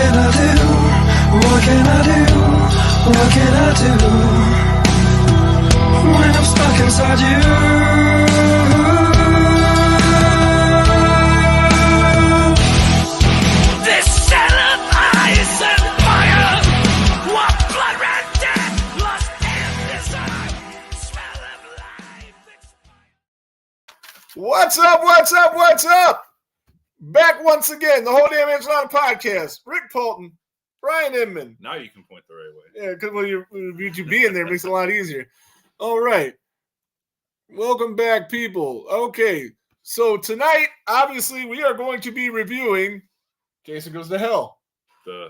can I do? What can I do? What can I do? When I'm stuck inside you. This set of ice and fire, what blood red death, lost in desire, smell of life. What's up? What's up? What's up? Back once again, the Whole Damn Enchilada Podcast. Rick Polton, Brian Inman. Now you can point the right way. Yeah, because when you being there makes it a lot easier. All right. Welcome back, people. Okay, so tonight, obviously, we are going to be reviewing Jason Goes to Hell. The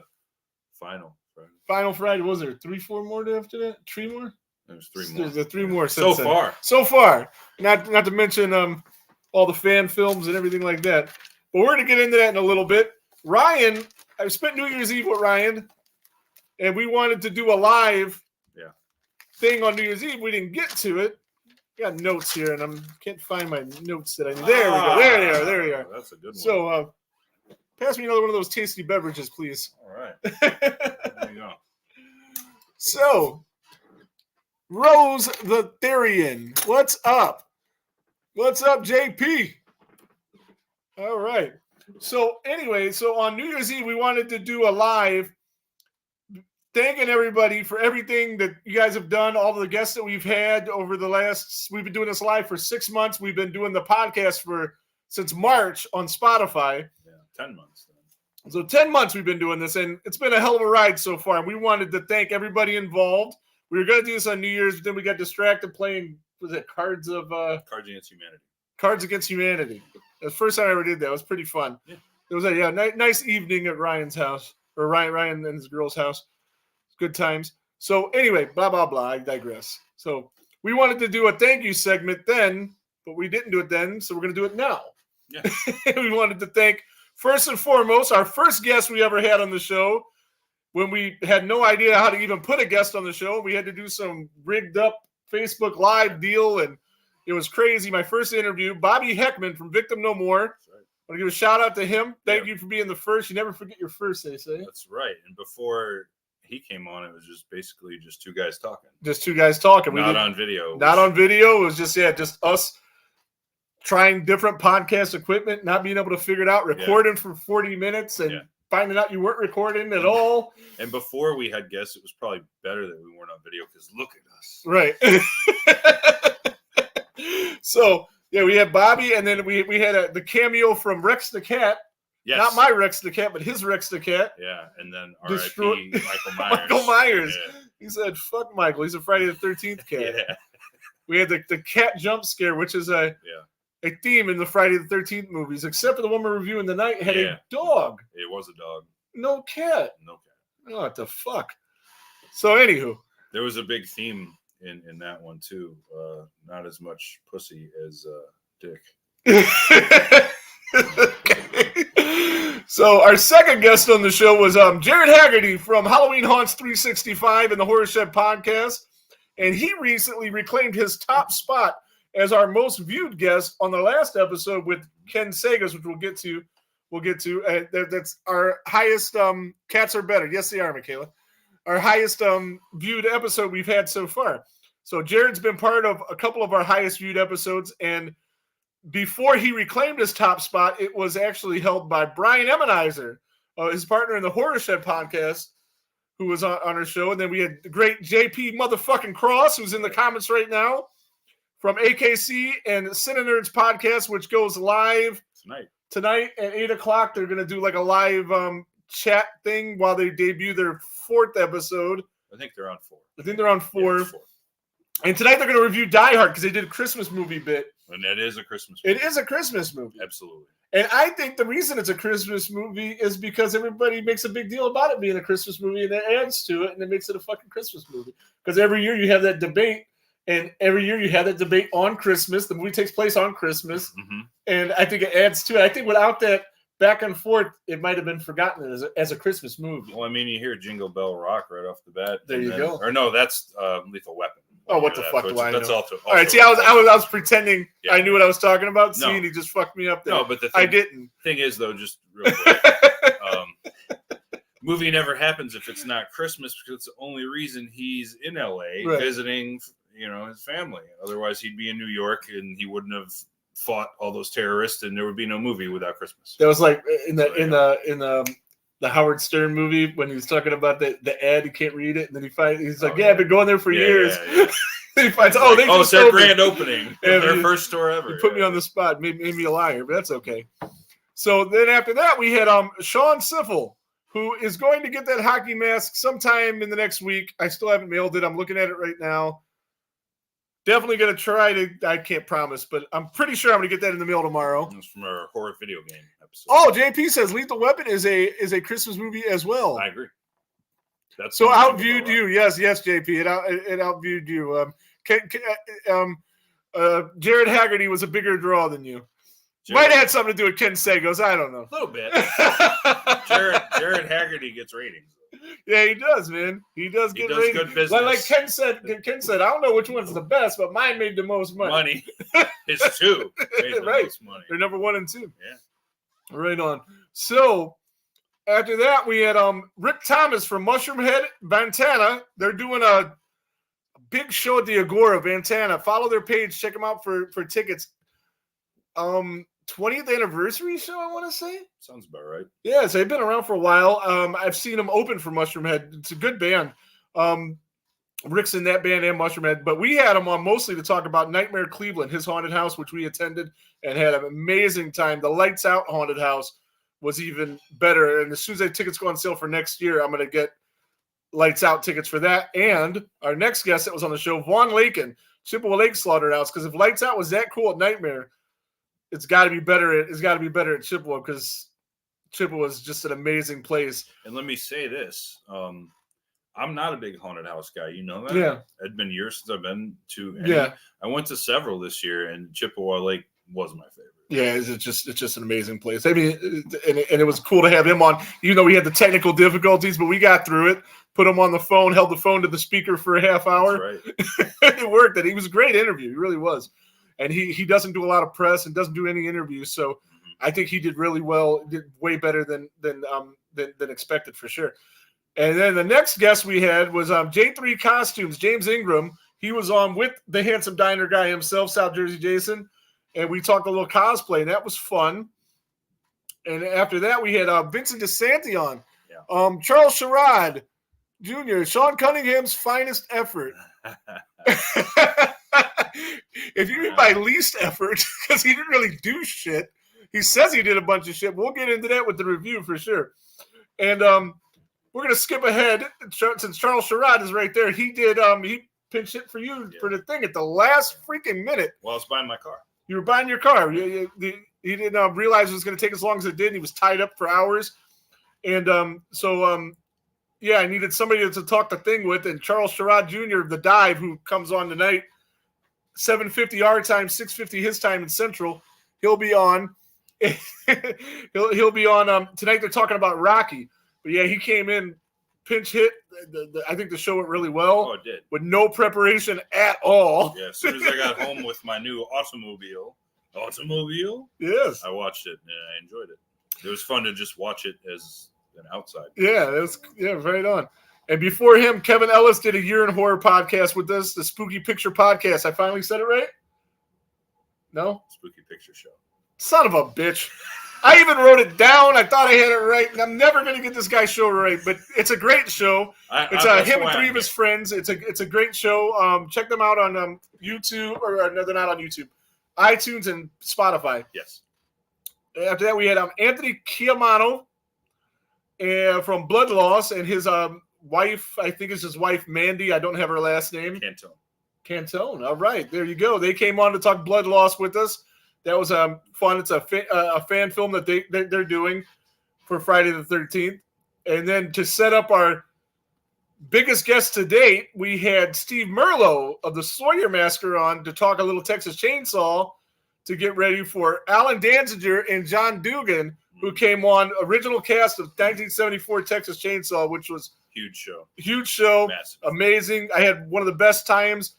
final Friday. Final Friday. Was there 3-4 more after that? 3 more? There's 3 more. There's 3 more So since then. far. So far. Not to mention all the fan films and everything like that. But we're going to get into that in a little bit. Ryan, I spent New Year's Eve with Ryan, and we wanted to do a live thing on New Year's Eve. We didn't get to it. Got notes here, and I can't find my notes that I need. There we go. There they are. There they are. That's a good one. So, pass me another one of those tasty beverages, please. All right. There you go. So, Rose the Therian. What's up? What's up, JP? All right. So, anyway, on New Year's Eve, we wanted to do a live thanking everybody for everything that you guys have done, all the guests that we've had over the we've been doing this live for 6 months. We've been doing the podcast since March on Spotify. Yeah, 10 months. Then. So 10 months we've been doing this, and it's been a hell of a ride so far. And we wanted to thank everybody involved. We were going to do this on New Year's, but then we got distracted playing, Cards Against Humanity. Cards Against Humanity. The first time I ever did that. It was pretty fun. Yeah. It was a nice evening at Ryan's house, or Ryan and his girl's house. Good times. So anyway, blah, blah, blah. I digress. So we wanted to do a thank you segment then, but we didn't do it then, so we're going to do it now. Yeah. We wanted to thank, first and foremost, our first guest we ever had on the show when we had no idea how to even put a guest on the show. We had to do some rigged up Facebook Live deal, and it was crazy. My first interview, Bobby Heckman from Victim No More. Right. I want to give a shout out to him. Thank you for being the first. You never forget your first, they say. That's right. And before he came on, it was basically just 2 guys talking. Just 2 guys talking. Not on video. Not on video. It was just us trying different podcast equipment, not being able to figure it out, recording for 40 minutes and finding out you weren't recording at all. And before we had guests, it was probably better that we weren't on video because look at us. Right. So, we had Bobby, and then we had the cameo from Rex the Cat. Yes. Not my Rex the Cat, but his Rex the Cat. Yeah, and then R.I.P. Michael Myers. Michael Myers. Yeah. He said, fuck Michael. He's a Friday the 13th cat. Yeah. We had the cat jump scare, which is a theme in the Friday the 13th movies, except for the one we're reviewing tonight, had a dog. It was a dog. No cat. No cat. Oh, what the fuck? So, anywho. There was a big theme in that one, too. Not as much pussy as dick. So our second guest on the show was Jared Haggerty from Halloween Haunts 365 and the Horror Shed podcast, and he recently reclaimed his top spot as our most viewed guest on the last episode with Ken Sagas, which we'll get to. That's our highest. Cats are better. Yes, they are, Michaela. Our highest viewed episode we've had so far. So Jared's been part of a couple of our highest viewed episodes, and before he reclaimed his top spot, it was actually held by Brian Emmenizer, his partner in the Horror Shed podcast, who was on our show. And then we had the great JP motherfucking Cross, who's in the comments right now, from AKC and Cine Nerds podcast, which goes live tonight at 8 o'clock. They're going to do like a live chat thing while they debut their 4th episode. I think they're on 4. Yeah, 4. And tonight they're going to review Die Hard because they did a Christmas movie bit. And that is a Christmas movie. It is a Christmas movie. Absolutely. And I think the reason it's a Christmas movie is because everybody makes a big deal about it being a Christmas movie, and it adds to it, and it makes it a fucking Christmas movie. Because every year you have that debate, and every year you have that debate on Christmas. The movie takes place on Christmas, and I think it adds to it. I think without that back and forth, it might have been forgotten as a Christmas movie. Well, I mean, you hear Jingle Bell Rock right off the bat. There you go. Or no, that's Lethal Weapon. Oh, what the fuck do I know? That's also all right, see, I was pretending I knew what I was talking about. See, and he just fucked me up there. No, but I didn't. Thing is, though, just real quick, movie never happens if it's not Christmas, because it's the only reason he's in LA Right. visiting, his family. Otherwise, he'd be in New York and he wouldn't have fought all those terrorists, and there would be no movie without Christmas. That was like in the Howard Stern movie when he was talking about the ad. He can't read it, and then he's like, I've been going there for years. Yeah. He finds, they it's just their opened. grand opening. Their first store ever. You put me on the spot, made me a liar, but that's okay. So then after that, we had Sean Siffel, who is going to get that hockey mask sometime in the next week. I still haven't mailed it. I'm looking at it right now. Definitely going to try to. I can't promise, but I'm pretty sure I'm going to get that in the mail tomorrow. It's from our horror video game episode. Oh, JP says Lethal Weapon is a Christmas movie as well. I agree. That's so outviewed you. Yes, JP. It outviewed you. Jared Haggerty was a bigger draw than you. Might have had something to do with Ken Sagos. I don't know. A little bit. Jared Haggerty gets ratings. Yeah, he does, man. He does get ratings. Good business. Like Ken said, I don't know which one's the best, but mine made the most money. It's two. Right. Most money. They're number 1 and 2. Yeah. Right on. So after that, we had Rick Thomas from Mushroomhead, Vantana. They're doing a big show at the Agora, Vantana. Follow their page. Check them out for tickets. 20th anniversary show, I want to say. Sounds about right. Yeah, so they've been around for a while. I've seen them open for Mushroomhead. It's a good band. Rick's in that band and Mushroomhead, but we had him on mostly to talk about Nightmare Cleveland, his haunted house, which we attended and had an amazing time. The Lights Out haunted house was even better, and as soon as the tickets go on sale for next year, I'm going to get Lights Out tickets for that. And our next guest that was on the show, Vaughn Lakin, Chippewa Lake Slaughterhouse, because if Lights Out was that cool at Nightmare, it's got to be better. It's got to be better at Chippewa, because Chippewa is just an amazing place. And let me say this: I'm not a big haunted house guy. You know that. Yeah. It's been years since I've been to any. Yeah. I went to several this year, and Chippewa Lake was my favorite. Yeah, it's just an amazing place. I mean, and it was cool to have him on. You know, we had the technical difficulties, but we got through it. Put him on the phone, held the phone to the speaker for a half hour. That's right. It worked. And he was a great interview. He really was. And he doesn't do a lot of press and doesn't do any interviews. So I think he did really well. Did way better than expected for sure. And then the next guest we had was J3 Costumes, James Ingram. He was on with the handsome diner guy himself, South Jersey Jason. And we talked a little cosplay, and that was fun. And after that, we had Vincent DeSanti on. Yeah. Charles Sherrod Jr., Sean Cunningham's finest effort. If you mean by least effort, because he didn't really do shit. He says he did a bunch of shit. We'll get into that with the review for sure. And we're going to skip ahead. Since Charles Sherrod is right there, he did he pinch hit for you for the thing at the last freaking minute. Well, I was buying my car. You were buying your car. He didn't realize it was going to take as long as it did. He was tied up for hours. And I needed somebody to talk the thing with. And Charles Sherrod Jr., the Dive, who comes on tonight, 7:50 our time, 6:50 his time in Central. He'll be on. he'll be on tonight. They're talking about Rocky. But, yeah, he came in, pinch hit. I think the show went really well. Oh, it did. With no preparation at all. Yeah, as soon as I got home with my new automobile, Yes. I watched it and I enjoyed it. It was fun to just watch it as an outside. Yeah, right on. And before him, Kevin Ellis did a Year in Horror podcast with us, the Spooky Picture Podcast. I finally said it right? No? Spooky Picture Show. Son of a bitch. I even wrote it down. I thought I had it right, and I'm never going to get this guy's show right, but it's a great show. It's him and 3 of his friends. It's a great show. Check them out on YouTube, or no, they're not on YouTube. iTunes and Spotify. Yes. After that, we had Anthony Chiamano from Blood Loss, and his wife, I think it's his wife, Mandy. I don't have her last name. Cantone. All right, there you go. They came on to talk Blood Loss with us. That was fun. It's a fan film that they're doing for Friday the 13th. And then to set up our biggest guest to date, we had Steve Merlo of the Sawyer Massacre on to talk a little Texas Chainsaw to get ready for Alan Danziger and John Dugan, who came on original cast of 1974 Texas Chainsaw, which was huge show. Massive. Amazing. I had one of the best times.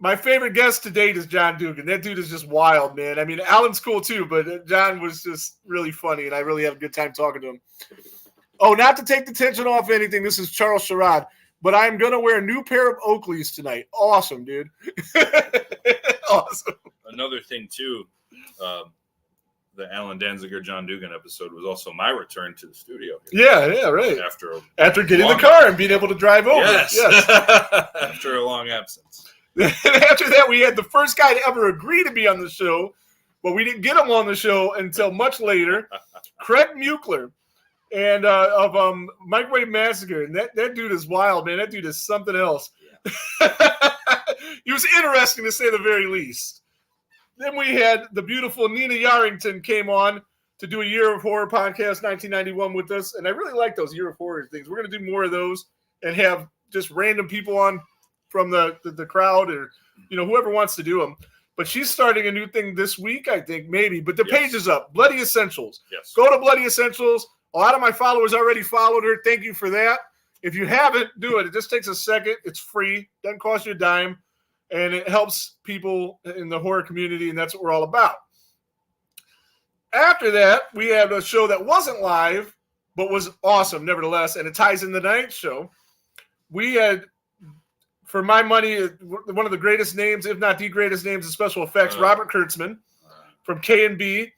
My favorite guest to date is John Dugan. That dude is just wild, man. I mean, Alan's cool too, but John was just really funny, and I really have a good time talking to him. Oh, not to take the tension off anything, this is Charles Sherrod, but I'm going to wear a new pair of Oakleys tonight. Awesome, dude. Awesome. Another thing, too, the Alan Danziger, John Dugan episode was also my return to the studio. Yeah, right. After getting the car and being able to drive over. Yes. After a long absence. And after that, we had the first guy to ever agree to be on the show, but we didn't get him on the show until much later. Craig Mueckler, and of Microwave Massacre. And that dude is wild, man. That dude is something else. Yeah. He was interesting to say the very least. Then we had the beautiful Nina Yarrington came on to do a Year of Horror podcast, 1991, with us. And I really like those Year of Horror things. We're going to do more of those and have just random people on from the crowd, or whoever wants to do them. But she's starting a new thing this week, I think, maybe. But the page is up, Bloody Essentials. Yes. Go to Bloody Essentials. A lot of my followers already followed her. Thank you for that. If you haven't, do it. It just takes a second. It's free. Doesn't cost you a dime. And it helps people in the horror community, and that's what we're all about. After that, we had a show that wasn't live, but was awesome nevertheless, and it ties in the night show. We had, for my money, one of the greatest names, if not the greatest names in special effects, Robert Kurtzman from K&B.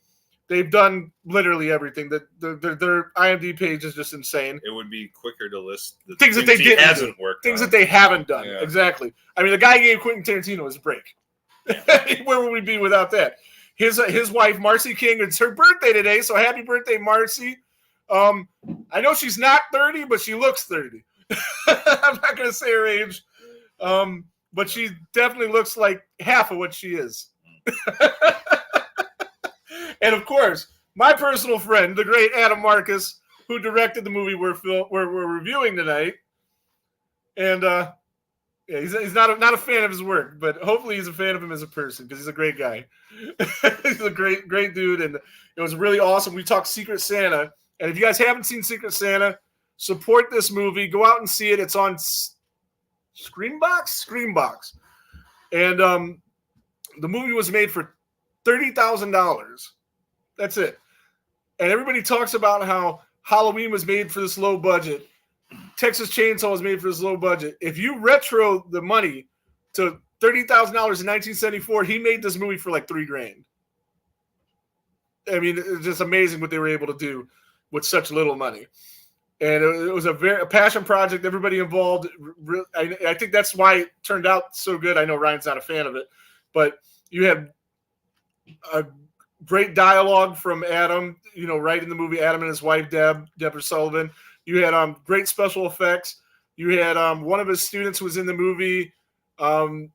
They've done literally everything. Their IMDb page is just insane. It would be quicker to list the things that they didn't hasn't do. worked things on. that they haven't done. Yeah. Exactly. I mean, the guy gave Quentin Tarantino his break. Yeah. Where would we be without that? His wife, Marcy King, it's her birthday today, so happy birthday, Marcy. I know she's not 30, but she looks 30. I'm not going to say her age, but she definitely looks like half of what she is. And, of course, my personal friend, the great Adam Marcus, who directed the movie we're reviewing tonight. And he's not a fan of his work, but hopefully he's a fan of him as a person because he's a great guy. He's a great dude, and it was really awesome. We talked Secret Santa, and if you guys haven't seen Secret Santa, support this movie. Go out and see it. It's on Screambox. And the movie was made for $30,000. That's it. And everybody talks about how Halloween was made for this low budget. Texas Chainsaw was made for this low budget. If you retro the money to $30,000 in 1974, he made this movie for like $3,000. I mean, it's just amazing what they were able to do with such little money. And it was a passion project. Everybody involved. I think that's why it turned out so good. I know Ryan's not a fan of it, but you had a great dialogue from Adam, right in the movie, Adam and his wife, Deborah Sullivan. You had great special effects. You had one of his students who was in the movie owned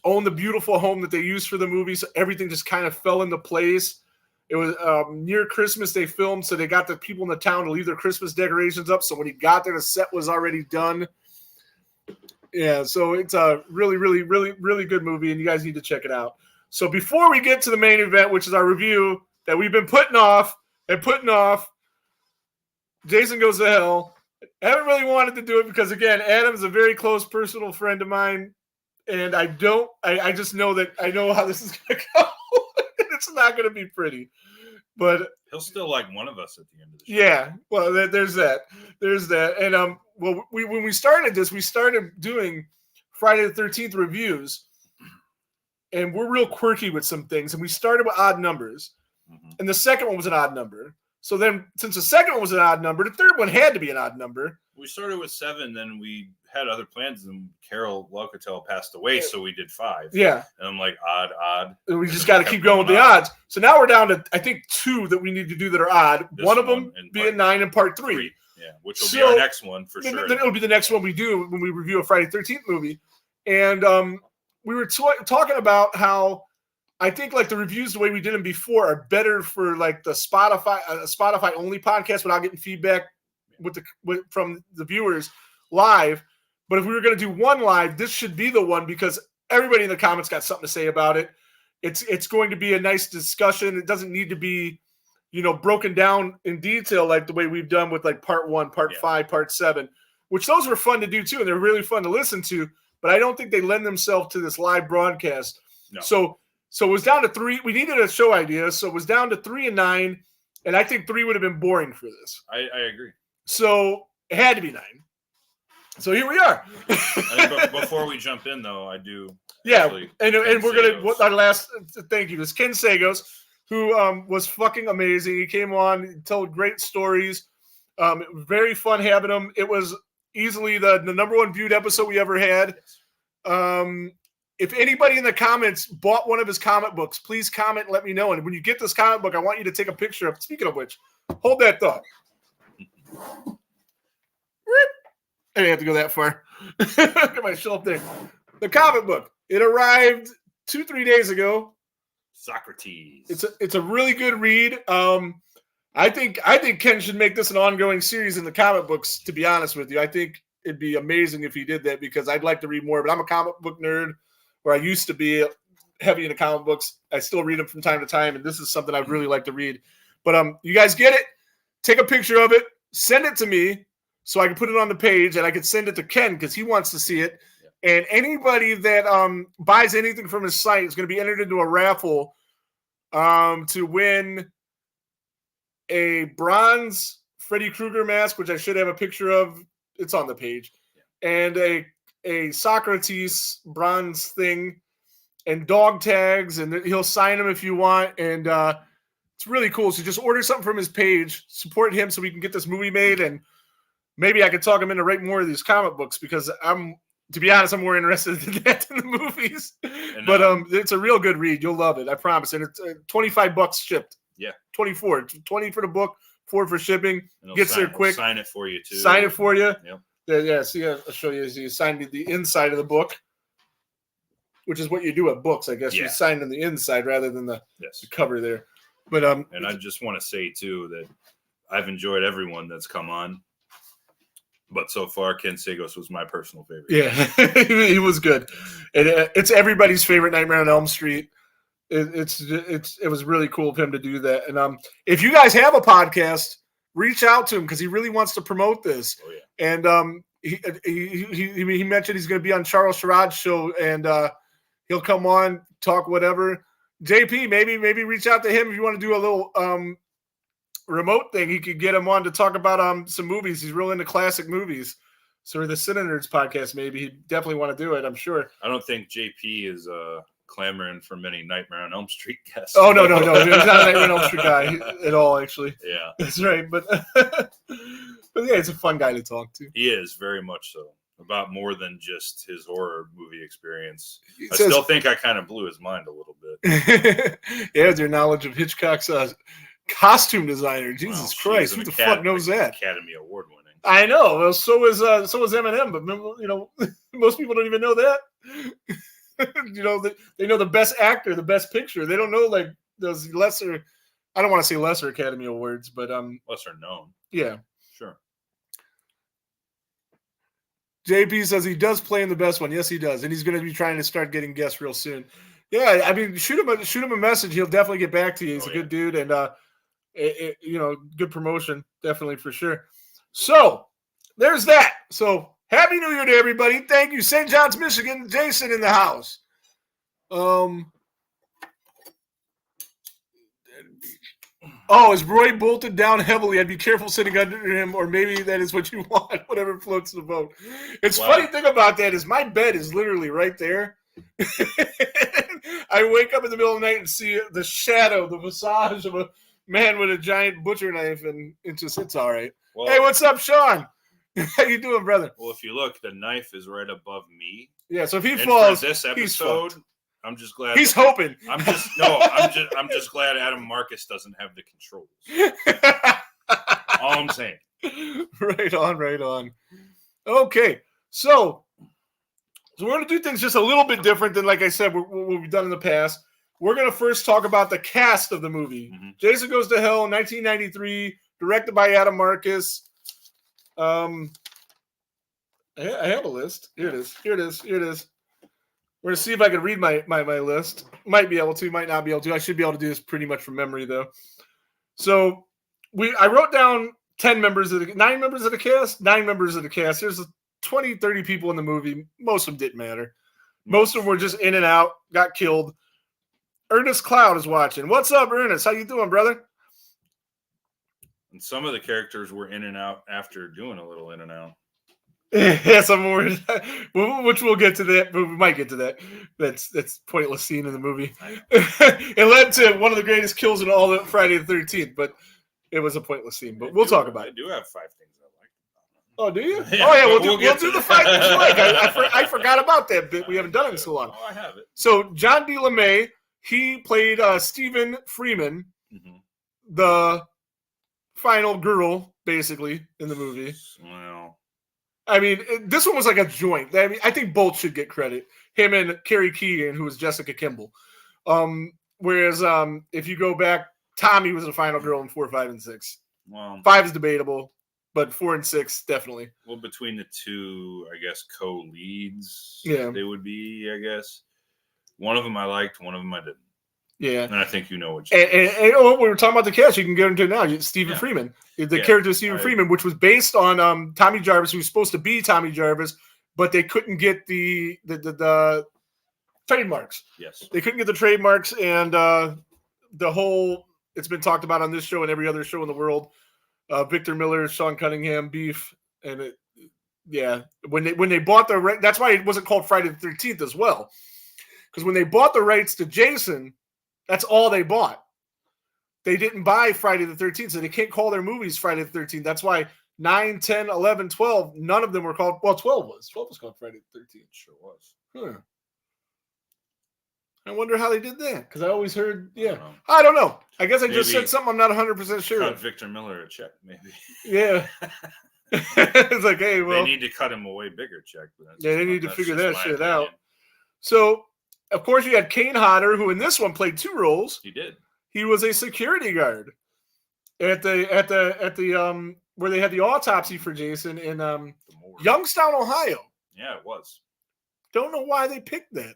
the beautiful home that they used for the movie, so everything just kind of fell into place. It was near Christmas they filmed, so they got the people in the town to leave their Christmas decorations up, so when he got there, the set was already done. Yeah, so it's a really, really, really, really good movie, and you guys need to check it out. So before we get to the main event, which is our review that we've been putting off, Jason Goes to Hell. I haven't really wanted to do it because, again, Adam's a very close personal friend of mine, and I just know that I know how this is going to go. It's not going to be pretty. But he'll still like one of us at the end of the show. Yeah, well, there's that. And when we started this, we started doing Friday the 13th reviews. And we're real quirky with some things. And we started with odd numbers. Mm-hmm. And the second one was an odd number. So then, since the second one was an odd number, the third one had to be an odd number. We started with 7, then we had other plans, and Carol Locatel passed away, so we did 5. Yeah. And I'm like, odd. And we just got to keep going with the odds. So now we're down to, I think, 2 that we need to do that are odd. One of them being 9 and part 3. Yeah, which will be our next one for sure. Then it'll be the next one we do when we review a Friday the 13th movie. And we were talking about how I think like the reviews the way we did them before are better for like the Spotify only podcast without getting feedback from the viewers live. But if we were going to do one live, this should be the one because everybody in the comments got something to say about it. It's going to be a nice discussion. It doesn't need to be, broken down in detail like the way we've done with like part 1, part 5, part 7, which those were fun to do too, and they're really fun to listen to. but I don't think they lend themselves to this live broadcast. No. So it was down to 3. We needed a show idea, so it was down to 3 and 9, and I think 3 would have been boring for this. I agree. So it had to be 9. So here we are. Before we jump in, though, I do. Yeah, and Ken we're gonna. Sagos. Our last thank you is Ken Sagos, who was fucking amazing. He came on, told great stories. Very fun having him. It was easily the number 1 viewed episode we ever had. If anybody in the comments bought one of his comic books, please comment and let me know. And when you get this comic book, I want you to take a picture of. Speaking of which, hold that thought. I didn't have to go that far. Get my shelf there. The comic book. It arrived 2-3 days ago. Socrates. It's a really good read. I think Ken should make this an ongoing series in the comic books, to be honest with you. I think it'd be amazing if he did that because I'd like to read more, but I'm a comic book nerd where I used to be heavy into comic books. I still read them from time to time, and this is something I'd really like to read. But you guys get it? Take a picture of it, send it to me so I can put it on the page, and I can send it to Ken because he wants to see it. And anybody that buys anything from his site is going to be entered into a raffle to win a bronze Freddy Krueger mask, which I should have a picture of. It's on the page. And a Socrates bronze thing and dog tags, and he'll sign them if you want. And it's really cool. So just order something from his page, support him so we can get this movie made. And maybe I could talk him into writing more of these comic books because to be honest, I'm more interested in that than the movies. But it's a real good read. You'll love it. I promise. And it's $25 shipped. Yeah. 24. 20 for the book, 4 for shipping. Gets there quick. Sign it for you too. Sign it for you. Yep. Yeah, see, I'll show you. You sign the inside of the book, which is what you do at books, I guess. Yeah. You sign on the inside rather than the Yes. cover there. But And I just want to say too that I've enjoyed everyone that's come on, but so far Ken Sagos was my personal favorite. yeah, he was good. And it's everybody's favorite Nightmare on Elm Street. It was really cool of him to do that. And if you guys have a podcast, reach out to him because he really wants to promote this. Oh, yeah. And he mentioned he's going to be on Charles Sherrod's show, and he'll come on, talk whatever. JP, maybe reach out to him if you want to do a little remote thing. He could get him on to talk about some movies. He's real into classic movies. So the Cine Nerds podcast, maybe he'd definitely want to do it, I'm sure. I don't think JP is clamoring for many Nightmare on Elm Street guests. Oh, no. He's not a Nightmare on Elm Street guy at all, actually. Yeah. That's right. But yeah, it's a fun guy to talk to. He is, very much so. About more than just his horror movie experience. I says- still think I kind of blew his mind a little bit. Yeah, their knowledge of Hitchcock's costume designer. Jesus Well, Christ, she's who an the fuck knows that? Academy Award winning. I know. Well, so was Eminem, but most people don't even know that. They know the best actor, the best picture. They don't know like those lesser. I don't want to say lesser Academy Awards, but Lesser known. yeah. Sure. JP says he does play in the best one. Yes, he does, and he's going to be trying to start getting guests real soon. Yeah, I mean, shoot him a message. He'll definitely get back to you. He's a good dude, and good promotion, definitely for sure. So there's that. So Happy New Year to everybody. Thank you, St. John's, Michigan. Jason in the house. Is Roy bolted down heavily? I'd be careful sitting under him, or maybe that is what you want, whatever floats the boat. It's funny thing about that is my bed is literally right there. I wake up in the middle of the night and see the shadow, the visage of a man with a giant butcher knife, and it's all right. Well, hey, what's up, Sean? How you doing, brother? Well, if you look, the knife is right above me. Yeah, so if he And falls, for this he's episode, fucked. I'm just glad He's hoping. I'm just glad Adam Marcus doesn't have the controls. All I'm saying. Right on. Okay, so we're going to do things just a little bit different than, like I said, what we've done in the past. We're going to first talk about the cast of the movie. Mm-hmm. Jason Goes to Hell, 1993, directed by Adam Marcus. I have a list. Here it is. We're going to see if I can read my list. Might be able to, might not be able to. I should be able to do this pretty much from memory, though. So I wrote down 9 members of the cast. 9 members of the cast. Here's 20, 30 people in the movie. Most of them didn't matter. Most of them were just in and out, got killed. Ernest Cloud is watching. What's up, Ernest? How you doing, brother? And some of the characters were in and out after doing a little in and out. Yeah, some more, which we'll get to that. But we might get to that. That's pointless scene in the movie. It led to one of the greatest kills in all of Friday the 13th, but it was a pointless scene. But we'll talk about it. I do have 5 things I like. Oh, do you? Yeah, oh, yeah, we'll we'll do the 5 things you like. I forgot about that bit. We haven't done it in so long. Oh, I have it. So John D. LeMay, he played Stephen Freeman, the final girl, basically, in the movie. Well, I mean, this one was like a joint. I mean, I think both should get credit. Him and Carrie Keegan, who was Jessica Kimball. Whereas if you go back, Tommy was the final girl in 4, 5, and 6. well, 5 is debatable, but 4 and 6 definitely. well, between the two, I guess, co-leads, Yeah. they would be, I guess. One of them I liked, one of them I didn't. Yeah. And I think you know what And we were talking about the cast. You can get into it now. Stephen Freeman. The character of Stephen Freeman, which was based on Tommy Jarvis, who was supposed to be Tommy Jarvis, but they couldn't get the trademarks. Yes. They couldn't get the trademarks, and the whole, it's been talked about on this show and every other show in the world. Victor Miller, Sean Cunningham, beef, and when they bought the, that's why it wasn't called Friday the 13th as well, because when they bought the rights to Jason, that's all they bought. They didn't buy Friday the 13th, so they can't call their movies Friday the 13th. That's why 9, 10, 11, 12, none of them were called, well, 12 was. 12 was called Friday the 13th. Sure was. I wonder how they did that, because I always heard, I don't know. I guess I just Maybe said something I'm not 100% sure cut of. Victor Miller a check, maybe. Yeah. It's like, hey, well. They need to cut him a way bigger check. But that's They need to figure that my shit opinion. out. So, of course, you had Kane Hodder, who in this one played 2 roles. He did. He was a security guard at the where they had the autopsy for Jason in Youngstown, Ohio. Yeah, it was. Don't know why they picked that.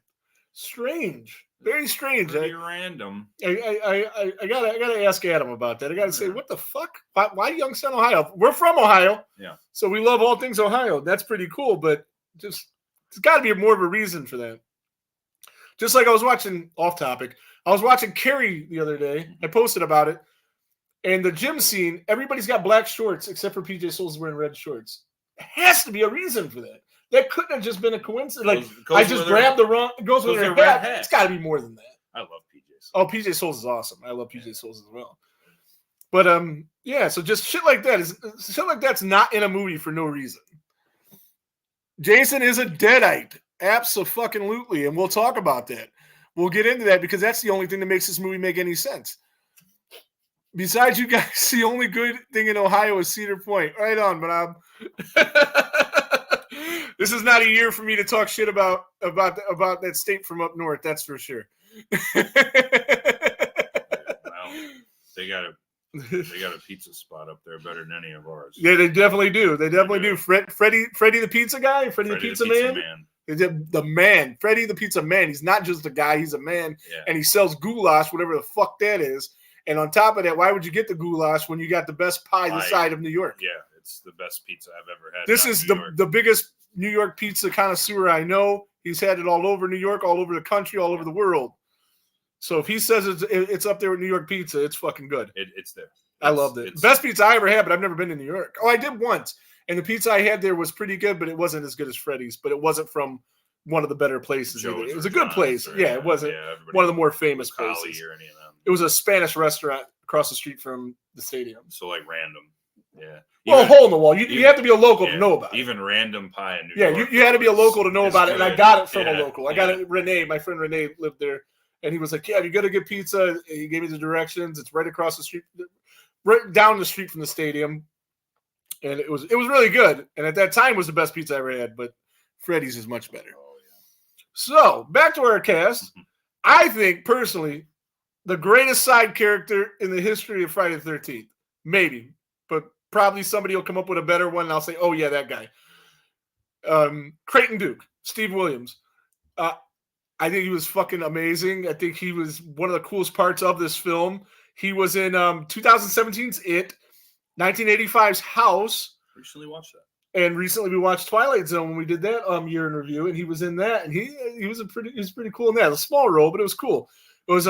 Strange, very strange. Pretty random. I gotta ask Adam about that. I gotta say, what the fuck? Why Youngstown, Ohio? We're from Ohio, so we love all things Ohio. That's pretty cool, but just it's got to be more of a reason for that. Just like I was watching off topic. I was watching Carrie the other day. I posted about it. And the gym scene, everybody's got black shorts except for PJ Souls wearing red shorts. It has to be a reason for that. That couldn't have just been a coincidence. Like, I just grabbed the wrong, it goes with her hat. It's got to be more than that. I love PJ Souls. Oh, PJ Souls is awesome. I love PJ Souls as well. But, so just shit like that shit like that's not in a movie for no reason. Jason is a deadite. Abso-fucking-lutely. And we'll talk about that. We'll get into that because that's the only thing that makes this movie make any sense. Besides you guys, the only good thing in Ohio is Cedar Point. Right on, Bob. This is not a year for me to talk shit about that state from up north. That's for sure. Well, they got a pizza spot up there better than any of ours. Yeah, they definitely do. They definitely do. Freddie the pizza guy, Freddie the pizza man. The man, Freddie the pizza man. He's not just a guy; he's a man, and he sells goulash, whatever the fuck that is. And on top of that, why would you get the goulash when you got the best pie this side of New York? Yeah, it's the best pizza I've ever had. This is the biggest New York pizza connoisseur I know. He's had it all over New York, all over the country, all over the world. So if he says it's up there with New York pizza, it's fucking good. It's there. I loved it. Best pizza I ever had, but I've never been to New York. Oh, I did once. And the pizza I had there was pretty good, but it wasn't as good as Freddy's. But it wasn't from one of the better places. It was a good place. Yeah, it wasn't one of the more famous places. Or any of them. It was a Spanish restaurant across the street from the stadium. So like random. Yeah. Well, a hole in the wall. You have to be a local to know about it. Even random pie in New York. Yeah, you had to be a local to know about it. And I got it from a local. I got it. Renee, my friend Renee lived there. And he was like, yeah, you got to get pizza. He gave me the directions. It's right across the street, right down the street from the stadium. And it was really good. And at that time, it was the best pizza I ever had. But Freddy's is much better. Oh, yeah. So, back to our cast. I think, personally, the greatest side character in the history of Friday the 13th. Maybe. But probably somebody will come up with a better one, and I'll say, oh, yeah, that guy. Creighton Duke. Steve Williams. I think he was fucking amazing. I think he was one of the coolest parts of this film. He was in 2017's It, 1985's House. Recently watched that. And recently we watched Twilight Zone when we did that year in review, and he was in that, and he was pretty cool in that. A small role, but it was cool. It was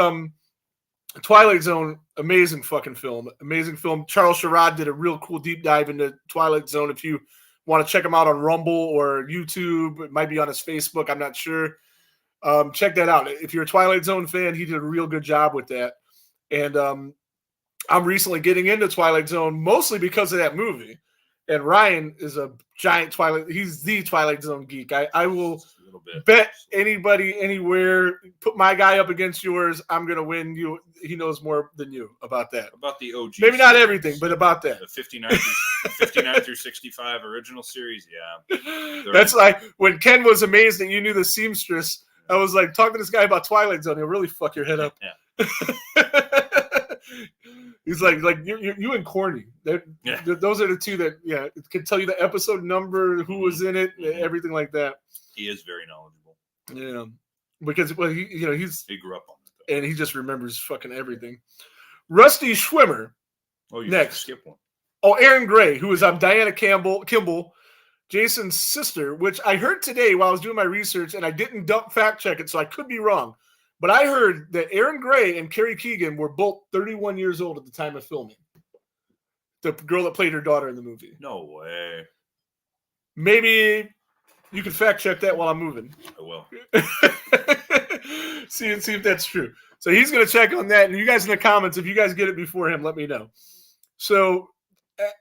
Twilight Zone, amazing fucking film. Amazing film. Charles Sherrod did a real cool deep dive into Twilight Zone. If you want to check him out on Rumble or YouTube, it might be on his Facebook, I'm not sure. Check that out. If you're a Twilight Zone fan, he did a real good job with that. And I'm recently getting into Twilight Zone mostly because of that movie. And Ryan is a giant Twilight. He's the Twilight Zone geek. I will bet anybody anywhere, put my guy up against yours, I'm gonna win. He knows more than you about that. About the OG. Maybe not everything, but about that. The 59 through 65 original series. Yeah. That's like when Ken was amazed that you knew the seamstress. I was like, talk to this guy about Twilight Zone. He'll really fuck your head up. Yeah. He's like you and Corny. Those are the two that can tell you the episode number, who was in it, everything like that. He is very knowledgeable. Yeah, because he grew up on it, and he just remembers fucking everything. Rusty Schwimmer. Oh, you next. Skip one. Oh, Erin Gray, who is Diana Kimball, Jason's sister, which I heard today while I was doing my research, and I didn't fact check it, so I could be wrong. But I heard that Erin Gray and Carrie Keegan were both 31 years old at the time of filming. The girl that played her daughter in the movie. No way. Maybe you can fact check that while I'm moving. I will. see if that's true. So he's going to check on that. And you guys in the comments, if you guys get it before him, let me know. So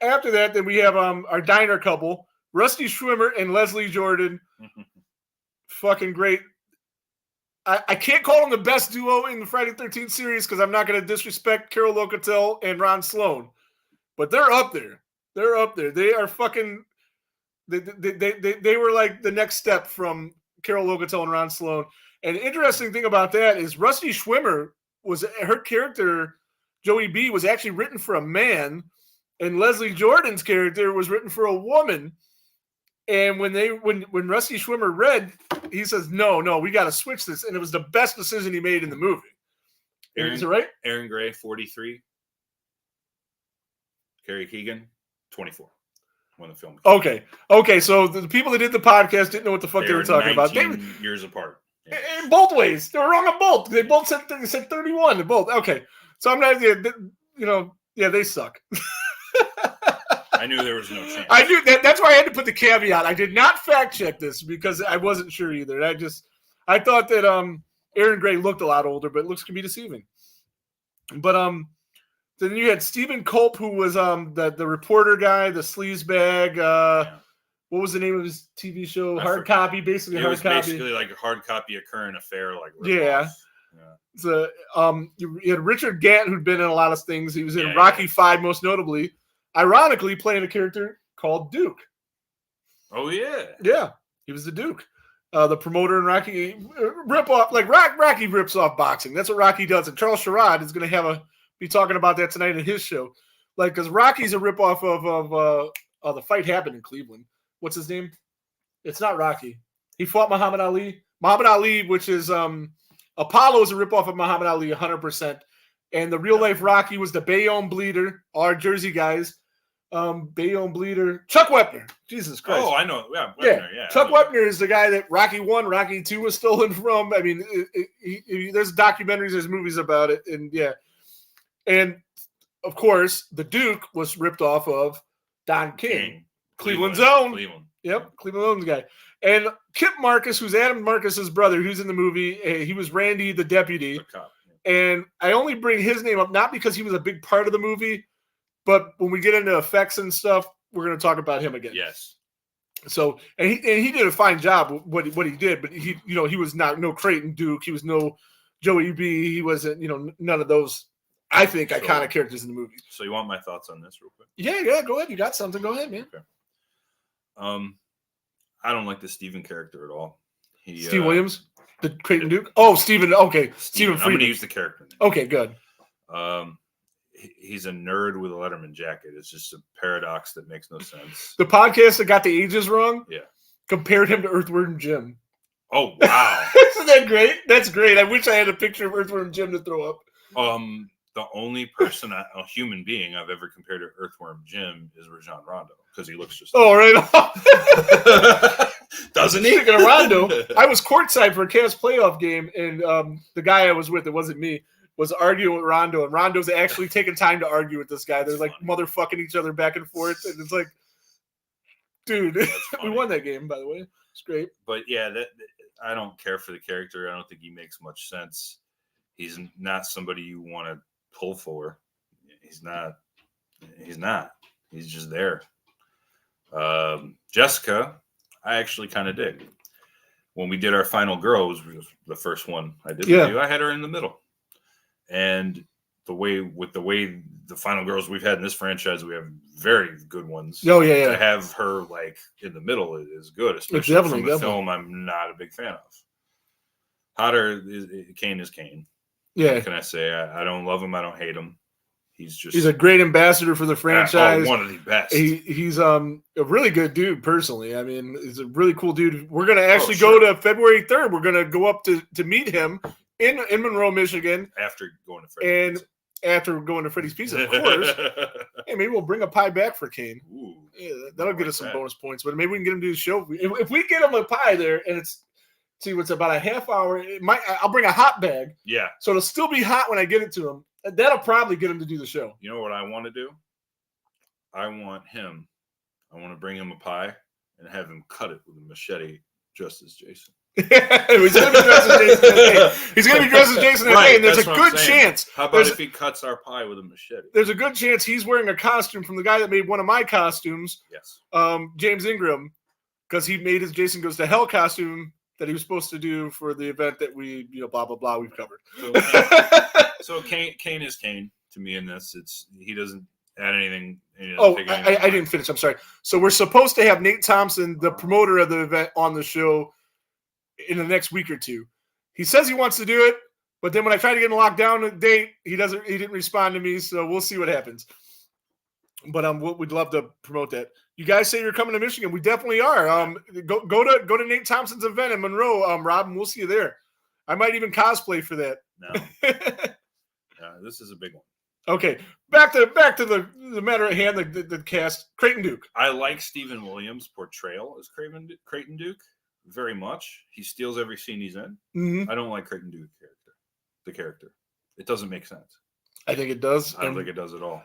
after that, then we have our diner couple, Rusty Schwimmer and Leslie Jordan. Fucking great. I can't call them the best duo in the Friday the 13th series because I'm not going to disrespect Carol Locatel and Ron Sloan. But they're up there. They're up there. They are fucking... They were like the next step from Carol Locatel and Ron Sloan. And the interesting thing about that is Rusty Schwimmer her character, Joey B, was actually written for a man, and Leslie Jordan's character was written for a woman. And when Rusty Schwimmer read, he says, no, we got to switch this. And it was the best decision he made in the movie. Is it right? Erin Gray, 43. Carrie Keegan, 24. When the film came. Okay. So the people that did the podcast didn't know what the fuck they were talking about. They were years apart. Yeah. In both ways. They were wrong on both. They both said 31. They both. Okay. So I'm not, they suck. I knew there was no chance. I knew that. That's why I had to put the caveat. I did not fact check this because I wasn't sure either. I thought that Erin Gray looked a lot older, but looks can be deceiving. But then you had Stephen Culp, who was the reporter guy, the sleazebag. What was the name of his TV show? Hard Copy, basically. It was basically like a hard copy of Current Affair, like yeah. So you had Richard Gant, who'd been in a lot of things. He was in Rocky V, most notably. Ironically, playing a character called Duke. Oh yeah, yeah, he was the Duke, the promoter in Rocky. Rip off like Rocky rips off boxing. That's what Rocky does, and Charles Sherrod is going to be talking about that tonight in his show. Like, because Rocky's a ripoff of the fight happened in Cleveland. What's his name? It's not Rocky. He fought Muhammad Ali. Muhammad Ali, which is Apollo, is a ripoff of Muhammad Ali, 100%. And the real life Rocky was the Bayonne Bleeder, our Jersey guys. Bayonne Bleeder, Chuck Wepner. Jesus Christ! Oh, I know. Yeah, Wepner, yeah. Chuck Wepner is the guy that Rocky 1, Rocky 2 was stolen from. I mean, there's documentaries, there's movies about it, and yeah. And of course, the Duke was ripped off of Don King. Cleveland's own. Yep, Cleveland Zone's guy. And Kip Marcus, who's Adam Marcus's brother, who's in the movie, he was Randy the deputy. The cop, And I only bring his name up not because he was a big part of the movie, but when we get into effects and stuff, we're going to talk about him again. Yes. So, and he did a fine job with what he did, but he was no Creighton Duke, he was no Joey B, he wasn't none of those. I think iconic characters in the movie. So you want my thoughts on this real quick? Yeah, go ahead. You got something? Go ahead, man. Okay. I don't like the Steven character at all. Steve Williams, the Creighton Duke. Oh, Steven. Okay, Steven Friedman. I'm going to use the character name. Okay, good. He's a nerd with a Letterman jacket. It's just a paradox that makes no sense. The podcast that got the ages wrong, compared him to Earthworm Jim. Oh wow! Isn't that great? That's great. I wish I had a picture of Earthworm Jim to throw up. The only person, a human being I've ever compared to Earthworm Jim is Rajon Rondo because he looks just. Oh, right on. Doesn't he? Speaking of Rondo, I was courtside for a Cavs playoff game, and the guy I was with, it wasn't me, was arguing with Rondo, and Rondo's actually taking time to argue with this guy. They're like motherfucking each other back and forth, and it's like, dude, we won that game, by the way. It's great. But yeah, I don't care for the character. I don't think he makes much sense. He's not somebody you want to pull for. He's not. He's just there. Jessica, I actually kind of dig. When we did our final girls, the first one I did with you, I had her in the middle. And the way the final girls we've had in this franchise, we have very good ones. Oh yeah. To have her like in the middle is good, especially from a film I'm not a big fan of. Hotter Kane is Kane. Yeah. What can I say? I don't love him. I don't hate him. He's a great ambassador for the franchise. One of the best. He's a really good dude personally. I mean, he's a really cool dude. We're gonna actually go to February 3rd. We're gonna go up to meet him in Monroe, Michigan. After going to Freddy's Pizza. After going to Freddy's Pizza, of course. Hey, maybe we'll bring a pie back for Kane. Ooh, yeah, that'll get us some bonus points. But maybe we can get him to do the show. If we get him a pie there, and it's about a half hour. I'll bring a hot bag. Yeah. So it'll still be hot when I get it to him. That'll probably get him to do the show. You know what I want to do? I want to bring him a pie and have him cut it with a machete, just as Jason. He's going to be dressed as Jason. He's going to be dressed as Jason. Right, and there's a good chance. How about if he cuts our pie with a machete? There's a good chance he's wearing a costume from the guy that made one of my costumes. Yes. James Ingram, because he made his Jason Goes to Hell costume that he was supposed to do for the event that we, blah, blah, blah, we've covered. So Kane is Kane to me in this. He doesn't add anything. I didn't finish. I'm sorry. So we're supposed to have Nate Thompson, the promoter of the event, on the show in the next week or two. He says he wants to do it, but then when I tried to get him locked down a date, he didn't respond to me. So we'll see what happens. But we'd love to promote that. You guys say you're coming to Michigan. We definitely are. Go to Nate Thompson's event in Monroe, Rob, and we'll see you there. I might even cosplay for that. No, this is a big one. Okay, back to the matter at hand. The cast. Creighton Duke. I like Stephen Williams' portrayal as Creighton Duke very much. He steals every scene he's in. Mm-hmm. I don't like Creighton Duke the character. It doesn't make sense. I think it does. I don't think it does at all.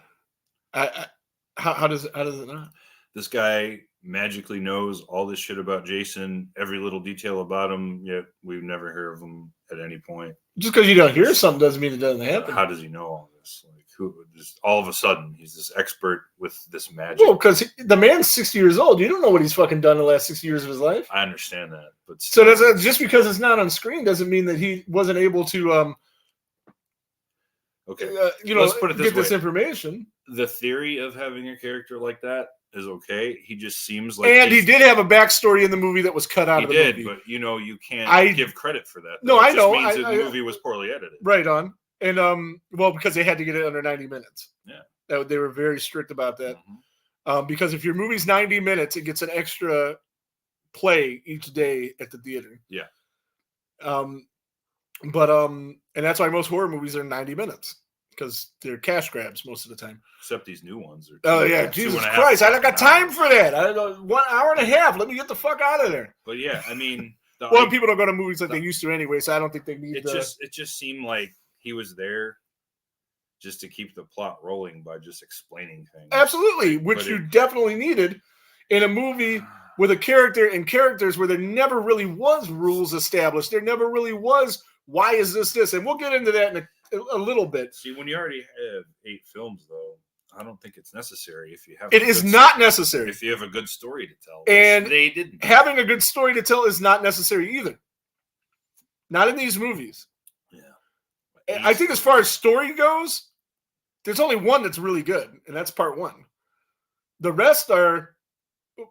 How does it not? This guy magically knows all this shit about Jason, every little detail about him, yet we've never heard of him at any point. Just because you don't hear something doesn't mean it doesn't happen. How does he know all this? Like, who? Just all of a sudden, he's this expert with this magic. Well, because the man's 60 years old. You don't know what he's fucking done in the last 60 years of his life. I understand that, but still, so just because it's not on screen doesn't mean that he wasn't able to. Let's put it this way. This information. The theory of having a character like that is okay. He just seems like, and he did have a backstory in the movie that was cut out of the movie. But you can't give credit for that. No, I know. It just means the movie was poorly edited. Right on. And because they had to get it under 90 minutes. Yeah, they were very strict about that. Mm-hmm. Because if your movie's 90 minutes, it gets an extra play each day at the theater. Yeah. And that's why most horror movies are 90 minutes. Because they're cash grabs most of the time. Except these new ones. Jesus Christ. I don't got time for that. 1 hour and a half. Let me get the fuck out of there. But yeah, I mean. People don't go to movies like they used to anyway, so I don't think they need It just seemed like he was there just to keep the plot rolling by just explaining things. Absolutely, which you definitely needed in a movie with a character and characters where there never really was rules established. There never really was, why is this? And we'll get into that in a little bit. See, when you already have 8 films, though, I don't think it's necessary if you have. It is not necessary if you have a good story to tell. And they didn't. Having a good story to tell is not necessary either. Not in these movies. Yeah. I think as far as story goes, there's only one that's really good, and that's part 1. The rest are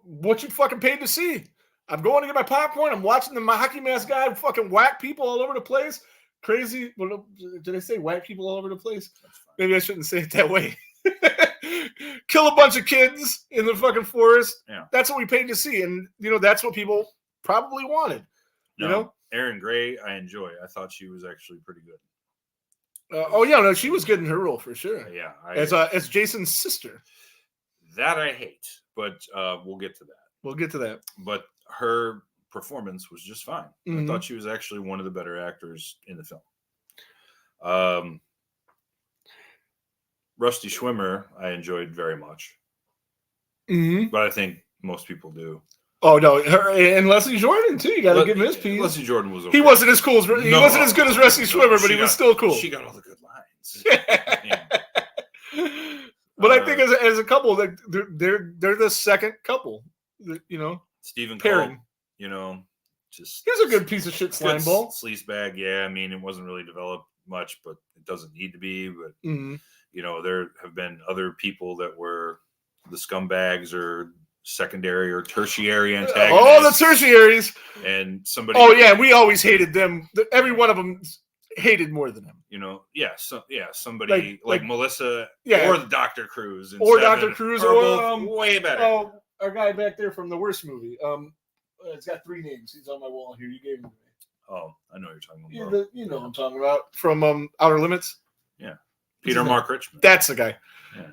what you fucking paid to see. I'm going to get my popcorn. I'm watching the hockey mask guy fucking whack people all over the place. Crazy. Well, did I say whack people all over the place? Maybe I shouldn't say it that way. Kill a bunch of kids in the fucking forest. Yeah. That's what we paid to see. And, that's what people probably wanted. No, Erin Gray, I enjoy. I thought she was actually pretty good. Yeah, no, she was good in her role for sure. Yeah, As Jason's sister. that I hate, but we'll get to that. We'll get to that. But her performance was just fine. I Mhm. thought she was actually one of the better actors in the film. Rusty Schwimmer, I enjoyed very much, Mm-hmm. but I think most people do. Oh no, her and Leslie Jordan too. You got to give him his piece. Leslie Jordan was okay. He wasn't as cool as he wasn't as good as Rusty Schwimmer, but he was still cool. She got all the good lines. But I think as a couple, they're the second couple. You know, Stephen pairing. Cole, you know, just he's a good piece of shit slime ball. Sleaze bag, yeah. I mean, it wasn't really developed much, but it doesn't need to be. But you know, there have been other people that were the scumbags or secondary or tertiary antagonists. Oh, the tertiaries. And somebody. Oh yeah, we always hated them. Every one of them hated more than him. You know, somebody like Melissa, yeah, or the Dr. Cruz, or Dr. Cruz, or way better. Oh, our guy back there from the worst movie. It's got 3 names. He's on my wall here. You gave him to me. Oh, I know what you're talking about. You know what I'm talking about from Outer Limits. Yeah, Peter Mark Richmond. That's the guy.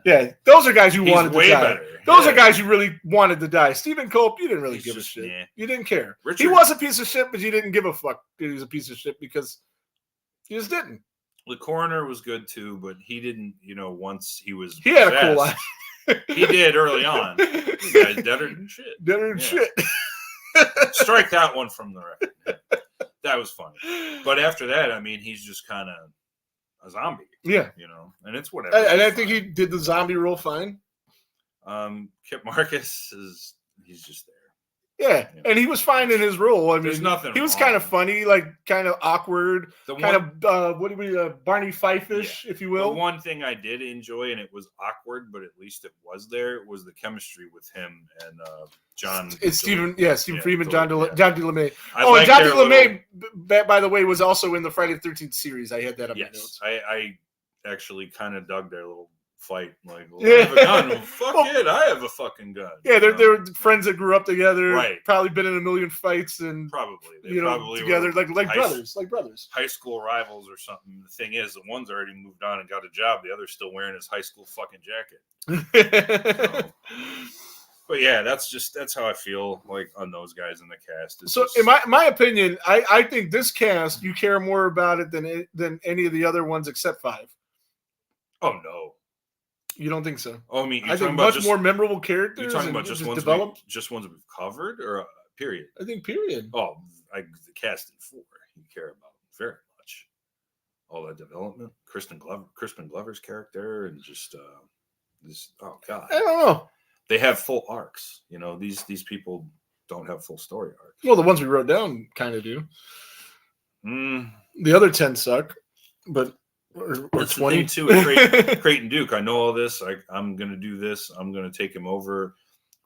Yeah, those are guys you wanted to die. Better. Those are guys you really wanted to die. Stephen Cope, you didn't really give a shit. Nah. You didn't care. He was a piece of shit, but you didn't give a fuck that he was a piece of shit because you just didn't. The coroner was good too, but he didn't. You know, once he was had a cool line. He did early on. You guys deader than shit. Deader than shit. Strike that one from the record. That was funny. But after that, I mean, he's just kind of a zombie. Yeah. You know, and it's whatever. And I think he did the zombie role fine. Kip Marcus he's just there. Yeah, and he was fine in his role. I mean, there's nothing. He was kind of funny, like kind of awkward, Barney Fife-ish, if you will. The one thing I did enjoy, and it was awkward, but at least it was there, was the chemistry with him and John. It's Stephen Freeman, John de LeMay. And John de LeMay, by the way, was also in the Friday the 13th series. I had that on my notes. I actually kind of dug their little fight. Like, I have a gun. Well, fuck it, I have a fucking gun. Yeah, they're friends that grew up together. Right. Probably been in a million fights and probably together like brothers. High school rivals or something. The thing is, the one's already moved on and got a job. The other's still wearing his high school fucking jacket. But yeah, that's how I feel like on those guys in the cast. In my opinion, I think this cast, you care more about it than any of the other ones except 5. Oh no. You don't think so? Oh, I mean, I think much more memorable characters. You're talking about just ones developed, just ones we've covered, or period? I think period. Oh, the cast in 4, you care about very much. All that development, Crispin Glover's character, and just this. Oh God, I don't know. They have full arcs. You know, these people don't have full story arcs. Well, the ones we wrote down kind of do. The other 10 suck, but. Or 20 too. Creighton Duke. I know all this. I'm going to do this. I'm going to take him over.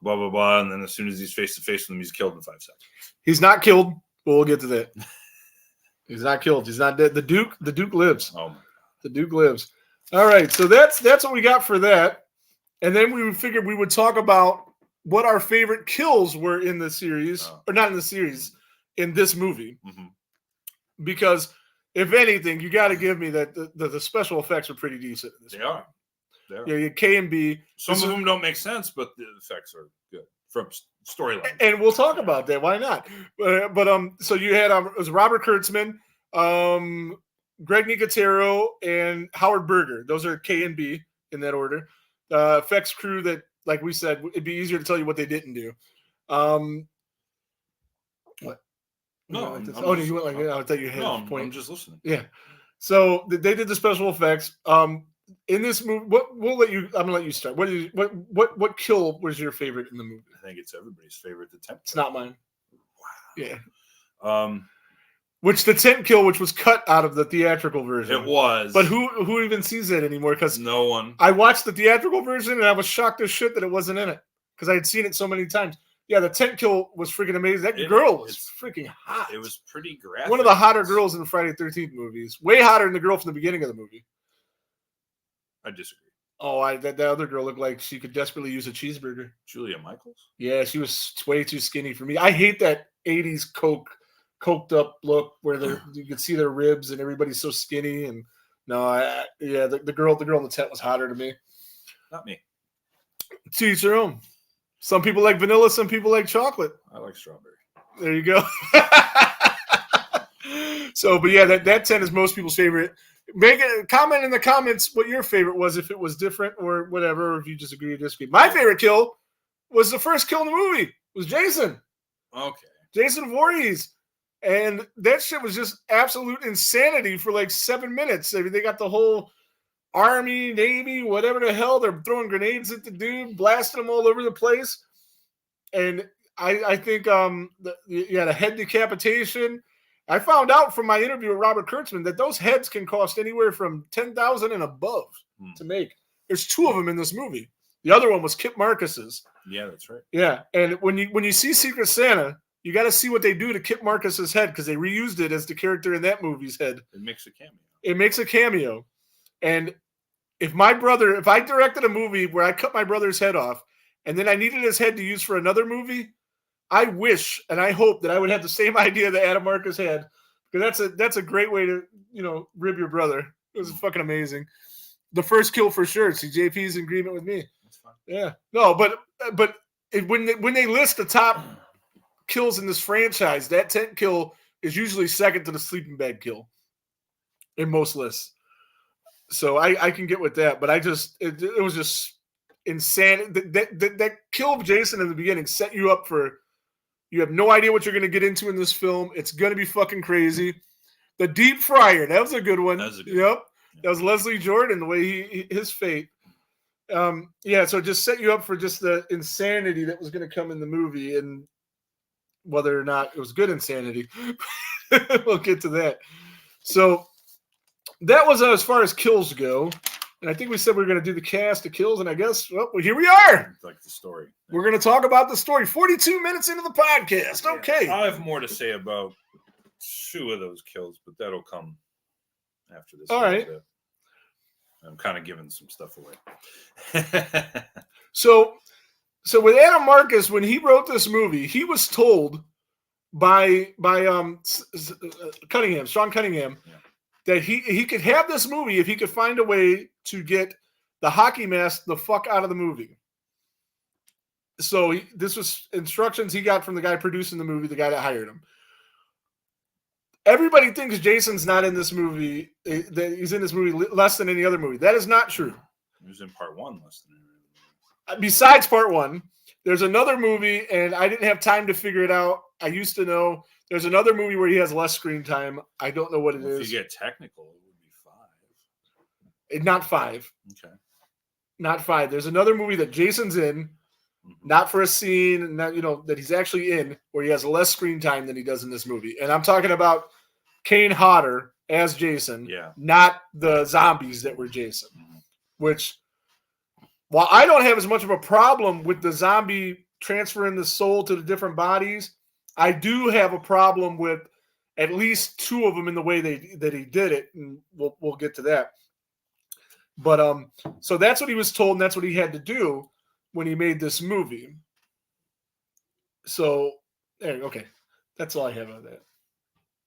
Blah blah blah. And then as soon as he's face to face with him, he's killed in 5 seconds. He's not killed. But we'll get to that. He's not killed. He's not dead. The Duke lives. Oh my God. The Duke lives. All right. So that's what we got for that. And then we figured we would talk about what our favorite kills were in the series, or not in the series, in this movie, because. If anything, you got to give me that the special effects are pretty decent. In this They are. Yeah, K and B. Some of them don't make sense, but the effects are good from storyline. And we'll talk about that. Why not? But so you had it was Robert Kurtzman, Greg Nicotero, and Howard Berger. Those are K and B in that order. Effects crew that, like we said, it'd be easier to tell you what they didn't do. What? No, you went like that. I thought you had a point. I'm just listening. Yeah. So they did the special effects. In this movie, I'm gonna let you start. What kill was your favorite in the movie? I think it's everybody's favorite. The tent. It's not mine. Wow. Yeah. Which the tent kill, which was cut out of the theatrical version. It was. But who even sees that anymore? Because no one. I watched the theatrical version and I was shocked as shit that it wasn't in it because I had seen it so many times. Yeah, the tent kill was freaking amazing. That girl was freaking hot. It was pretty graphic. One of the hotter girls in the Friday the 13th movies. Way hotter than the girl from the beginning of the movie. I disagree. Oh, that other girl looked like she could desperately use a cheeseburger. Julia Michaels? Yeah, she was way too skinny for me. I hate that 80s coked up look where you could see their ribs and everybody's so skinny and No, the girl in the tent was hotter to me. Not me. To each their own. Some people like vanilla, some people like chocolate. I like strawberry. There you go. So, but yeah, that 10 is most people's favorite. Make a comment in the comments what your favorite was, if it was different or whatever, or if you just agree or disagree. My favorite kill was the first kill in the movie. It was Jason. Okay. Jason Voorhees. And that shit was just absolute insanity for like 7 minutes. I mean, they got the whole Army, Navy, whatever the hell. They're throwing grenades at the dude, blasting him all over the place. And I think you had a head decapitation. I found out from my interview with Robert Kurtzman that those heads can cost anywhere from $10,000 and above to make. There's 2 of them in this movie. The other one was Kip Marcus's. Yeah, that's right. Yeah, and when you see Secret Santa, you got to see what they do to Kip Marcus's head, because they reused it as the character in that movie's head. It makes a cameo. It makes a cameo. And if I directed a movie where I cut my brother's head off and then I needed his head to use for another movie, I wish and I hope that I would have the same idea that Adam Marcus had, because that's a great way to, rib your brother. It was fucking amazing. The first kill for sure. See, JP's in agreement with me. That's fine. Yeah. No, but when they list the top kills in this franchise, that tent kill is usually second to the sleeping bag kill in most lists. So I can get with that, but it was just insane. That kill of Jason in the beginning set you up for, you have no idea what you're going to get into in this film. It's going to be fucking crazy. The deep fryer, that was a good one. That was a good one. That was Leslie Jordan, the way his fate. So it just set you up for just the insanity that was going to come in the movie, and whether or not it was good insanity. We'll get to that. So that was as far as kills go. And I think we said we were going to do the cast of kills, and I guess, well, here we are. Like the story. We're going to talk about the story. 42 minutes into the podcast. Okay. Yeah, I have more to say about 2 of those kills, but that'll come after this. All right. I'm kind of giving some stuff away. So with Adam Marcus, when he wrote this movie, he was told by Cunningham, Sean Cunningham, that he could have this movie if he could find a way to get the hockey mask the fuck out of the movie. So this was instructions he got from the guy producing the movie, the guy that hired him. Everybody thinks Jason's not in this movie, that he's in this movie less than any other movie. That is not true. He was in part 1 less than any other movie. Besides part 1, there's another movie, and I didn't have time to figure it out. I used to know. There's another movie where he has less screen time. I don't know what it is. If you get technical, it would be 5. Not 5. Okay. Not 5. There's another movie that Jason's in, not for a scene, not that he's actually in, where he has less screen time than he does in this movie. And I'm talking about Kane Hodder as Jason, not the zombies that were Jason. Which, while I don't have as much of a problem with the zombie transferring the soul to the different bodies, I do have a problem with at least 2 of them in the way that he did it, and we'll get to that. But so that's what he was told, and that's what he had to do when he made this movie. So, okay, that's all I have on that.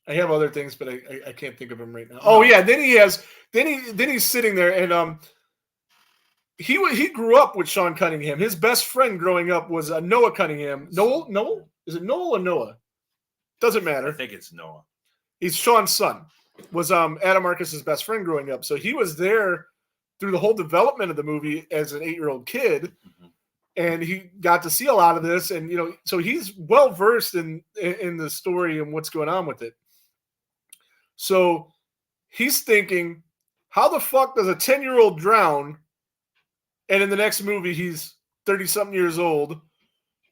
I have other things, but I can't think of them right now. Oh yeah, then he's sitting there, and he grew up with Sean Cunningham. His best friend growing up was Noah Cunningham. Noel? Is it Noel or Noah? Doesn't matter. I think it's Noah. He's Sean's son. Was Adam Marcus's best friend growing up. So he was there through the whole development of the movie as an 8-year-old kid. And he got to see a lot of this. And, so he's well versed in the story and what's going on with it. So he's thinking, how the fuck does a 10-year-old drown? And in the next movie, he's 30-something years old,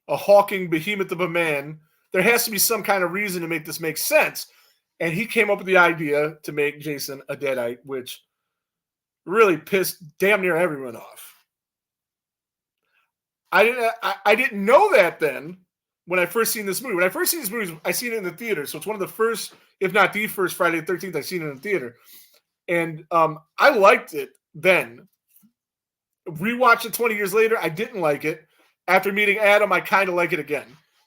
a hawking behemoth of a man. There has to be some kind of reason to make this make sense. And he came up with the idea to make Jason a Deadite, which really pissed damn near everyone off. I didn't know that then when I first seen this movie. When I first seen this movie, I seen it in the theater. So it's one of the first, if not the first Friday the 13th I've seen it in the theater. And I liked it then. Rewatched it 20 years later, I didn't like it. After meeting Adam, I kind of like it again.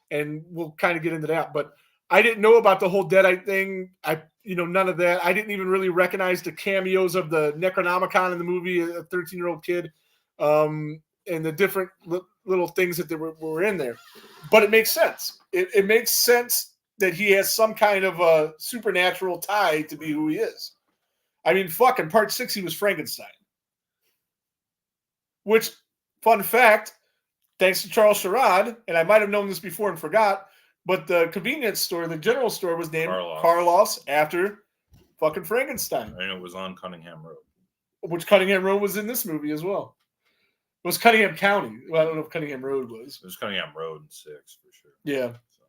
And we'll kind of get into that. But I didn't know about the whole Deadite thing. I none of that. I didn't even really recognize the cameos of the Necronomicon in the movie, a 13-year-old kid, and the different little things that were in there. But it makes sense. It makes sense that he has some kind of a supernatural tie to be who he is. I mean, fucking part 6, he was Frankenstein. Which, fun fact, thanks to Charles Sherrod, and I might have known this before and forgot, but the convenience store, the general store, was named Carlos after fucking Frankenstein. And it was on Cunningham Road. Which Cunningham Road was in this movie as well. It was Cunningham County. Well, I don't know if Cunningham Road was. It was Cunningham Road in 6, for sure. Yeah. So,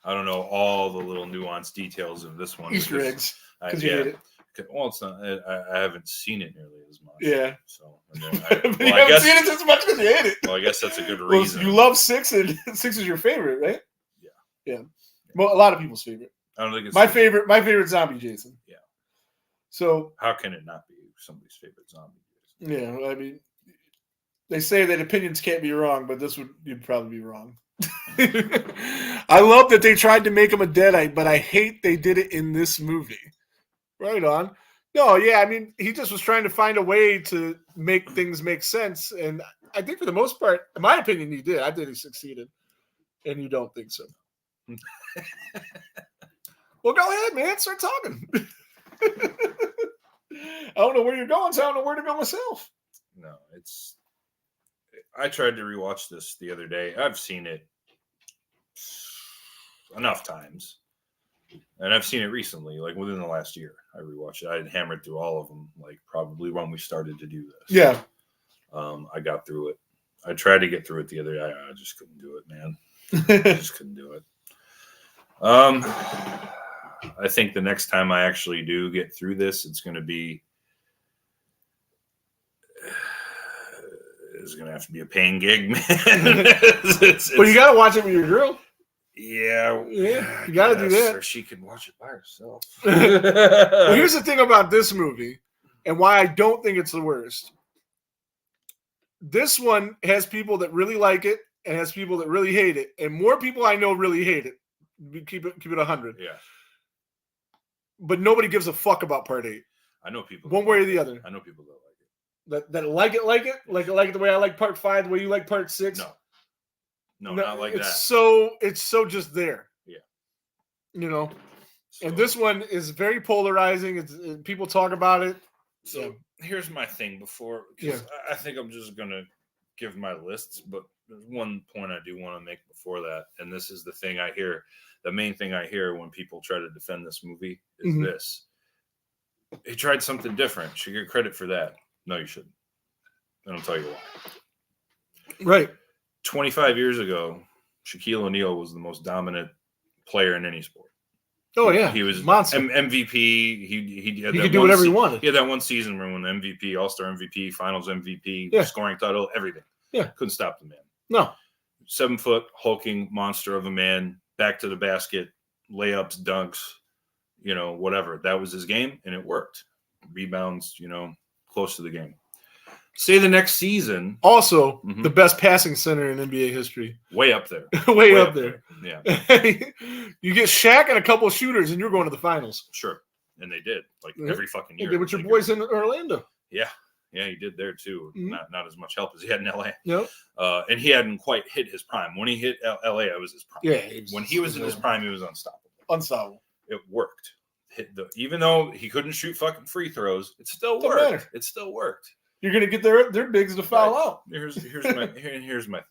I don't know all the little nuanced details of this one. Easter eggs. Because you hate it. Well, it's not. I haven't seen it nearly as much. Yeah. So, but you haven't seen it as much because you hate it. Well, I guess that's a good reason. You love 6, and 6 is your favorite, right? Yeah. Yeah. Well, a lot of people's favorite. I don't think it's my favorite zombie Jason. Yeah. So how can it not be somebody's favorite zombie Jason? Yeah, I mean, they say that opinions can't be wrong, but you'd probably be wrong. I love that they tried to make him a Deadite, but I hate they did it in this movie. Right on. No, yeah, I mean, he just was trying to find a way to make things make sense, and I think for the most part, in my opinion, he did. I think he succeeded, and you don't think so. Well, go ahead, man. Start talking. I don't know where you're going, so I don't know where to go myself. No, I tried to rewatch this the other day. I've seen it enough times. And I've seen it recently, like within the last year. I rewatched it. I had hammered through all of them, like probably when we started to do this. Yeah. I got through it. I tried to get through it the other day. I just couldn't do it, man. I just couldn't do it. I think the next time I actually do get through this, it's going to be have to be a paying gig, man. Well, you got to watch it with your girl. Yeah, you got to do that. Or she can watch it by herself. Well, here's the thing about this movie and why I don't think it's the worst. This one has people that really like it and has people that really hate it. And more people I know really hate it. Keep it 100. Yeah. But nobody gives a fuck about part 8. I know people. One way or the other. I know people that like it. That like it the way I like part 5, the way you like part 6. No, not like that. It's so just there. Yeah. And this one is very polarizing. People talk about it. So here's my thing before, because I think I'm just going to give my lists, but there's one point I do want to make before that. And this is the thing I hear. The main thing I hear when people try to defend this movie is this. He tried something different. Should get credit for that. No, you shouldn't. And I'll tell you why. Right. 25 years ago, Shaquille O'Neal was the most dominant player in any sport. Oh, yeah. He was monster. MVP. He could do whatever he wanted. He had that one season where he won the MVP, All-Star MVP, Finals MVP, scoring title, everything. Yeah. Couldn't stop the man. No. 7-foot, hulking monster of a man, back to the basket, layups, dunks, whatever. That was his game, and it worked. Rebounds, close to the game. Say the next season. Also, the best passing center in NBA history. Way up there. way up there. Yeah. You get Shaq and a couple of shooters, and you're going to the finals. Sure. And they did. Every fucking year. They did with your boys in Orlando. Yeah. Yeah, he did there, too. Not as much help as he had in L.A. Yep. And he hadn't quite hit his prime. When he hit L.A., it was his prime. Yeah. When he was in his prime, he was unstoppable. Unstoppable. It worked. Even though he couldn't shoot fucking free throws, it still worked. It still worked. You're going to get their bigs to foul out. Here's my thing.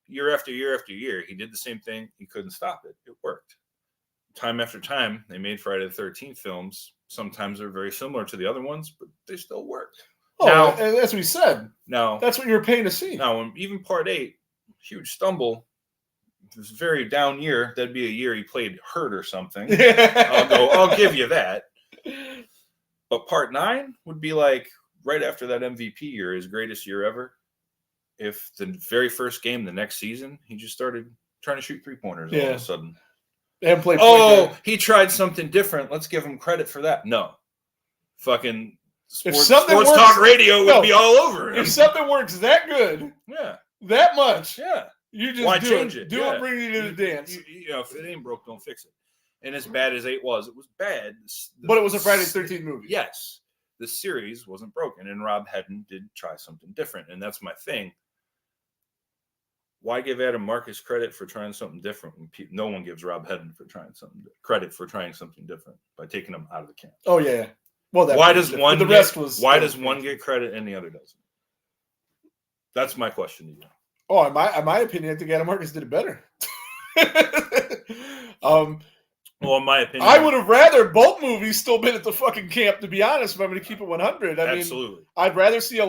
Year after year after year, he did the same thing. He couldn't stop it. It worked. Time after time, they made Friday the 13th films. Sometimes they're very similar to the other ones, but they still worked. Oh, now, that's what we said. Now, that's what you were paying to see. Now, even part 8, huge stumble. It was a very down year. That'd be a year he played hurt or something. I'll give you that. But part 9 would be like right after that MVP year, his greatest year ever. If the very first game the next season, he just started trying to shoot 3-pointers all of a sudden. He tried something different. Let's give him credit for that. No. Fucking sports talk radio would be all over him. If something works that good, that much, you just Why do change it. it? Do it, bring you to the dance. If it ain't broke, don't fix it. And as bad as 8 was, it was bad. But it was a Friday the 13th movie. Yes. The series wasn't broken, and Rob Hedden did try something different, and that's my thing. Why give Adam Marcus credit for trying something different when no one gives Rob Hedden credit for trying something different by taking him out of the camp? Oh yeah. Well, why does one? The rest was. Why does one get credit and the other doesn't? That's my question to you. Oh, in my opinion, I think Adam Marcus did it better. Well, in my opinion, I would have rather both movies still been at the fucking camp, to be honest, if I'm going to keep it 100. Absolutely. Mean, I'd rather see,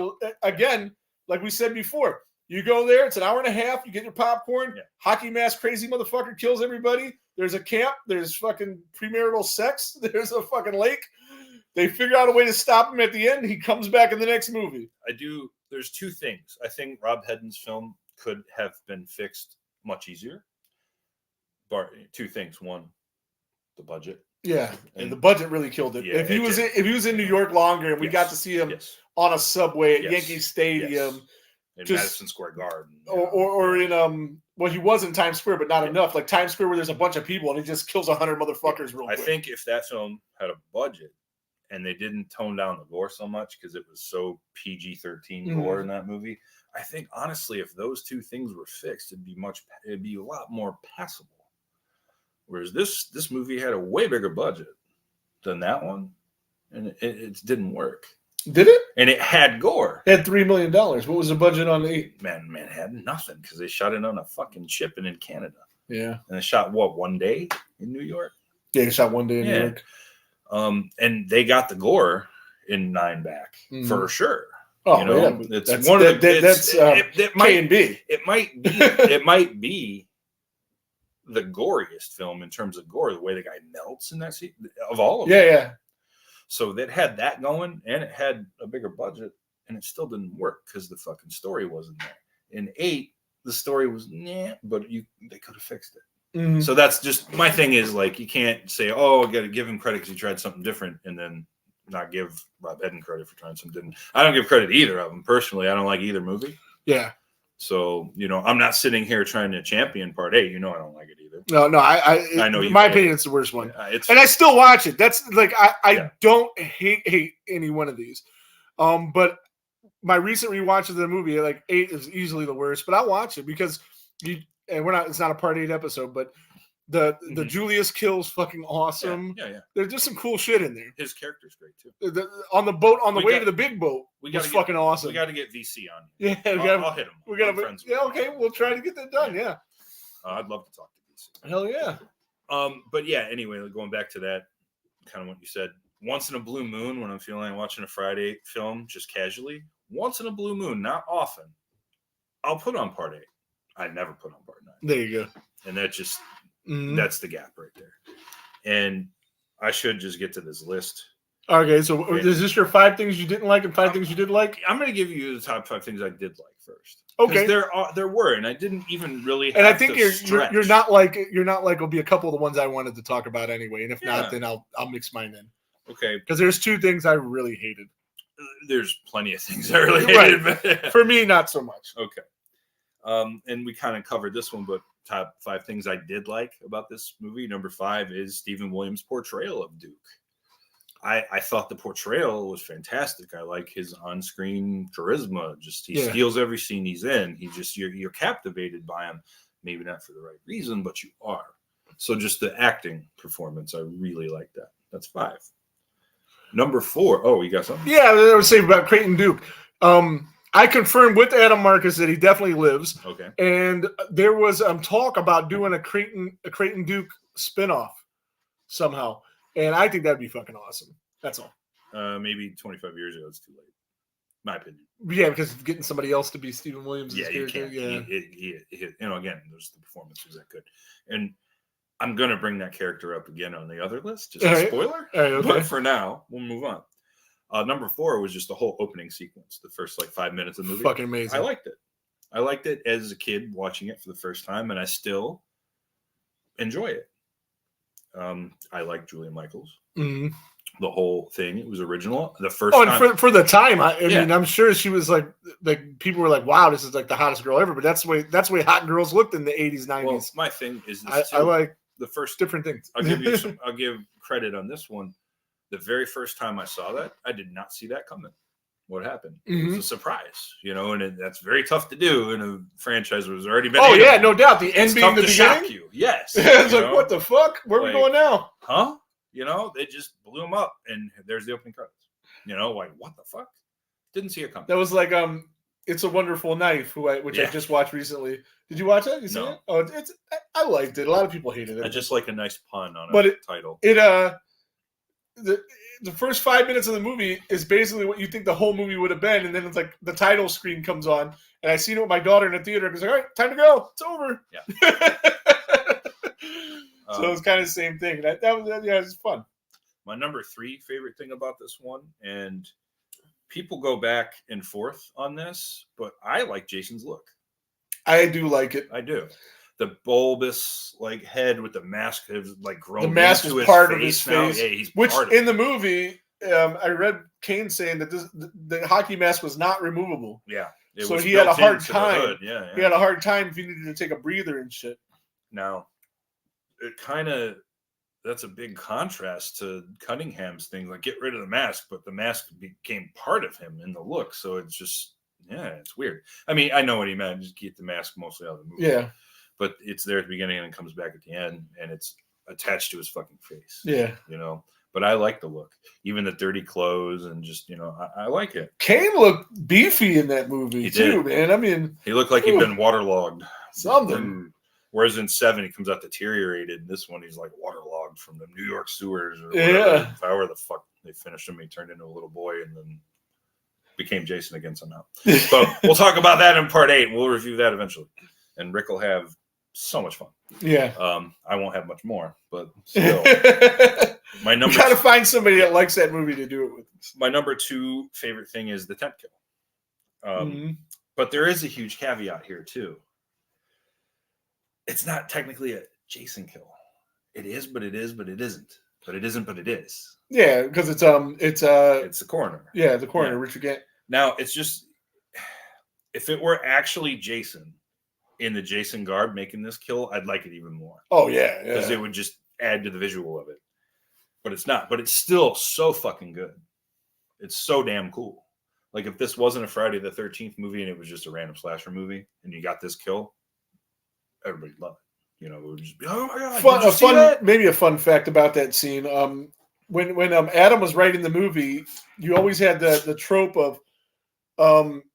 again, like we said before, you go there, it's an hour and a half, you get your popcorn, hockey mask crazy motherfucker kills everybody, there's a camp, there's fucking premarital sex, there's a fucking lake. They figure out a way to stop him at the end, he comes back in the next movie. There's two things. I think Rob Hedden's film could have been fixed much easier. But two things. One, the budget. Yeah, and the budget really killed it. Yeah, if he was in New York longer and we got to see him on a subway at Yankee Stadium, in Madison Square Garden, or in well, he was in Times Square, but not enough. Like Times Square, where there's a bunch of people and he just kills 100 motherfuckers real quick. I think if that film had a budget and they didn't tone down the gore so much because it was so PG-13 gore in that movie, I think honestly, if those two things were fixed, it'd be a lot more passable. Whereas this movie had a way bigger budget than that one, and it didn't work. Did it? And it had gore. It had $3 million. What was the budget on 8? Man, it had nothing because they shot it on a fucking ship in Canada. Yeah. And they shot, one day in New York? Yeah, they shot one day in New York. And they got the gore in 9 back for sure. Oh, it's that's one of the. That's it might, K and B. It might be the goriest film in terms of gore, the way the guy melts in that scene of all of them. Yeah. So that had that going, and it had a bigger budget, and it still didn't work because the fucking story wasn't there. In 8, the story was but they could have fixed it. Mm-hmm. So that's just my thing is like you can't say, I got to give him credit because he tried something different, and then not give Rob Hedden credit for trying something different. I don't give credit to either of them personally. I don't like either movie. Yeah. So, I'm not sitting here trying to champion Part 8. I don't like it either. No, I know. In my opinion, it's the worst one. And I still watch it. That's like, I don't hate any one of these. But my recent rewatch of the movie, like 8 is easily the worst, but I'll watch it because it's not a Part 8 episode, but the Julius Kill's fucking awesome. Yeah. There's just some cool shit in there. His character's great too. On the boat, on the way to the big boat, was fucking awesome. We got to get VC on. Yeah, I'll hit him. Okay, we'll try to get that done. Yeah. I'd love to talk to VC. Hell yeah. But yeah, anyway, going back to that, kind of what you said. Once in a blue moon, when I'm feeling like watching a Friday film, just casually. Once in a blue moon, not often. I'll put on Part 8. I never put on Part 9. There you go. And that just. That's the gap right there. And I should just get to this list. Okay, so is this your 5 things you didn't like and 5 things you did like? I'm going to give you the top 5 things I did like first. Okay, there were, and I didn't even really. And I think you're not like it'll be a couple of the ones I wanted to talk about anyway. And if not, then I'll mix mine in. Okay, because there's 2 things I really hated. There's plenty of things I really hated, but for me, not so much. Okay, and we kind of covered this one, but. Top 5 things I did like about this movie. Number 5 is Stephen Williams' portrayal of Duke. I thought the portrayal was fantastic. I like his on-screen charisma. Just he steals every scene he's in. He just you're captivated by him. Maybe not for the right reason, but you are. So just the acting performance, I really like that. That's 5. Number 4. Oh, you got something? Yeah, I would say about Creighton Duke. I confirmed with Adam Marcus that he definitely lives. Okay. And there was talk about doing a Creighton Duke spinoff somehow. And I think that'd be fucking awesome. That's all. Maybe 25 years ago, it's too late. My opinion. Yeah, because getting somebody else to be Stephen Williams. Yeah, you can't. Yeah. Again, there's the performance was that good. And I'm going to bring that character up again on the other list. Just a spoiler. Okay. But for now, we'll move on. Number 4 was just the whole opening sequence, the first 5 minutes of the movie. Fucking amazing. I liked it. I liked it as a kid watching it for the first time, and I still enjoy it. I like Julia Michaels. Mm-hmm. The whole thing, it was original. The first time. And for the time, I mean, I'm sure she was like people were like, "Wow, this is like the hottest girl ever." But that's the way hot girls looked in the 80s, 90s. Well, my thing is this I like. the first. Different things. I'll give credit on this one. The very first time I saw that, I did not see that coming. What happened? It was a surprise, and that's very tough to do in a franchise that has already been. Oh yeah, no doubt. The end being the beginning. Shock you. Yes. It's like, what the fuck? Where are we going now? Huh? They just blew him up, and there's the opening credits. Like, what the fuck? Didn't see it coming. That was like It's a Wonderful Knife, which I just watched recently. Did you watch it? You seen it? Oh, I liked it. A lot of people hated it. I just like a nice pun on a title. The first 5 minutes of the movie is basically what you think the whole movie would have been, and then it's like the title screen comes on, and I seen it with my daughter in the theater, and it's like, all right, time to go. It's over. Yeah. So it was kind of the same thing. That was fun. My number 3 favorite thing about this one, and people go back and forth on this, but I like Jason's look. I do like it. I do. The bulbous head with the mask is grown. The mask is part of his face. Yeah, he's which part of in the movie, I read Kane saying that the hockey mask was not removable. Yeah. So he had a hard time. Yeah. He had a hard time if he needed to take a breather and shit. Now, that's a big contrast to Cunningham's thing. Like, get rid of the mask, but the mask became part of him in the look. So it's just, it's weird. I mean, I know what he meant. Just keep the mask mostly out of the movie. Yeah. But it's there at the beginning and it comes back at the end, and it's attached to his fucking face. Yeah. But I like the look. Even the dirty clothes and just, I like it. Kane looked beefy in that movie too, man. I mean, he looked like he'd been waterlogged. Something. Whereas in 7, he comes out deteriorated. This one, he's like waterlogged from the New York sewers or whatever. However the fuck they finished him, he turned into a little boy and then became Jason again somehow. But we'll talk about that in part 8. We'll review that eventually. And Rick will have so much fun. Yeah. I won't have much more, but still. My number. You gotta find somebody that likes that movie to do it with. My number 2 favorite thing is the tent kill. But there is a huge caveat here too. It's not technically a Jason kill. It is, but it is, but it isn't. But it isn't, but it is. Yeah, because it's the coroner. Yeah, the coroner, Richard Gant. Now it's just, if it were actually Jason in the Jason garb making this kill, I'd like it even more. Oh yeah, because it would just add to the visual of it. But it's not. But it's still so fucking good. It's so damn cool. Like, if this wasn't a Friday the 13th movie and it was just a random slasher movie, and you got this kill, everybody'd love it. It would just be, oh my god! Maybe a fun fact about that scene. When Adam was writing the movie, you always had the trope of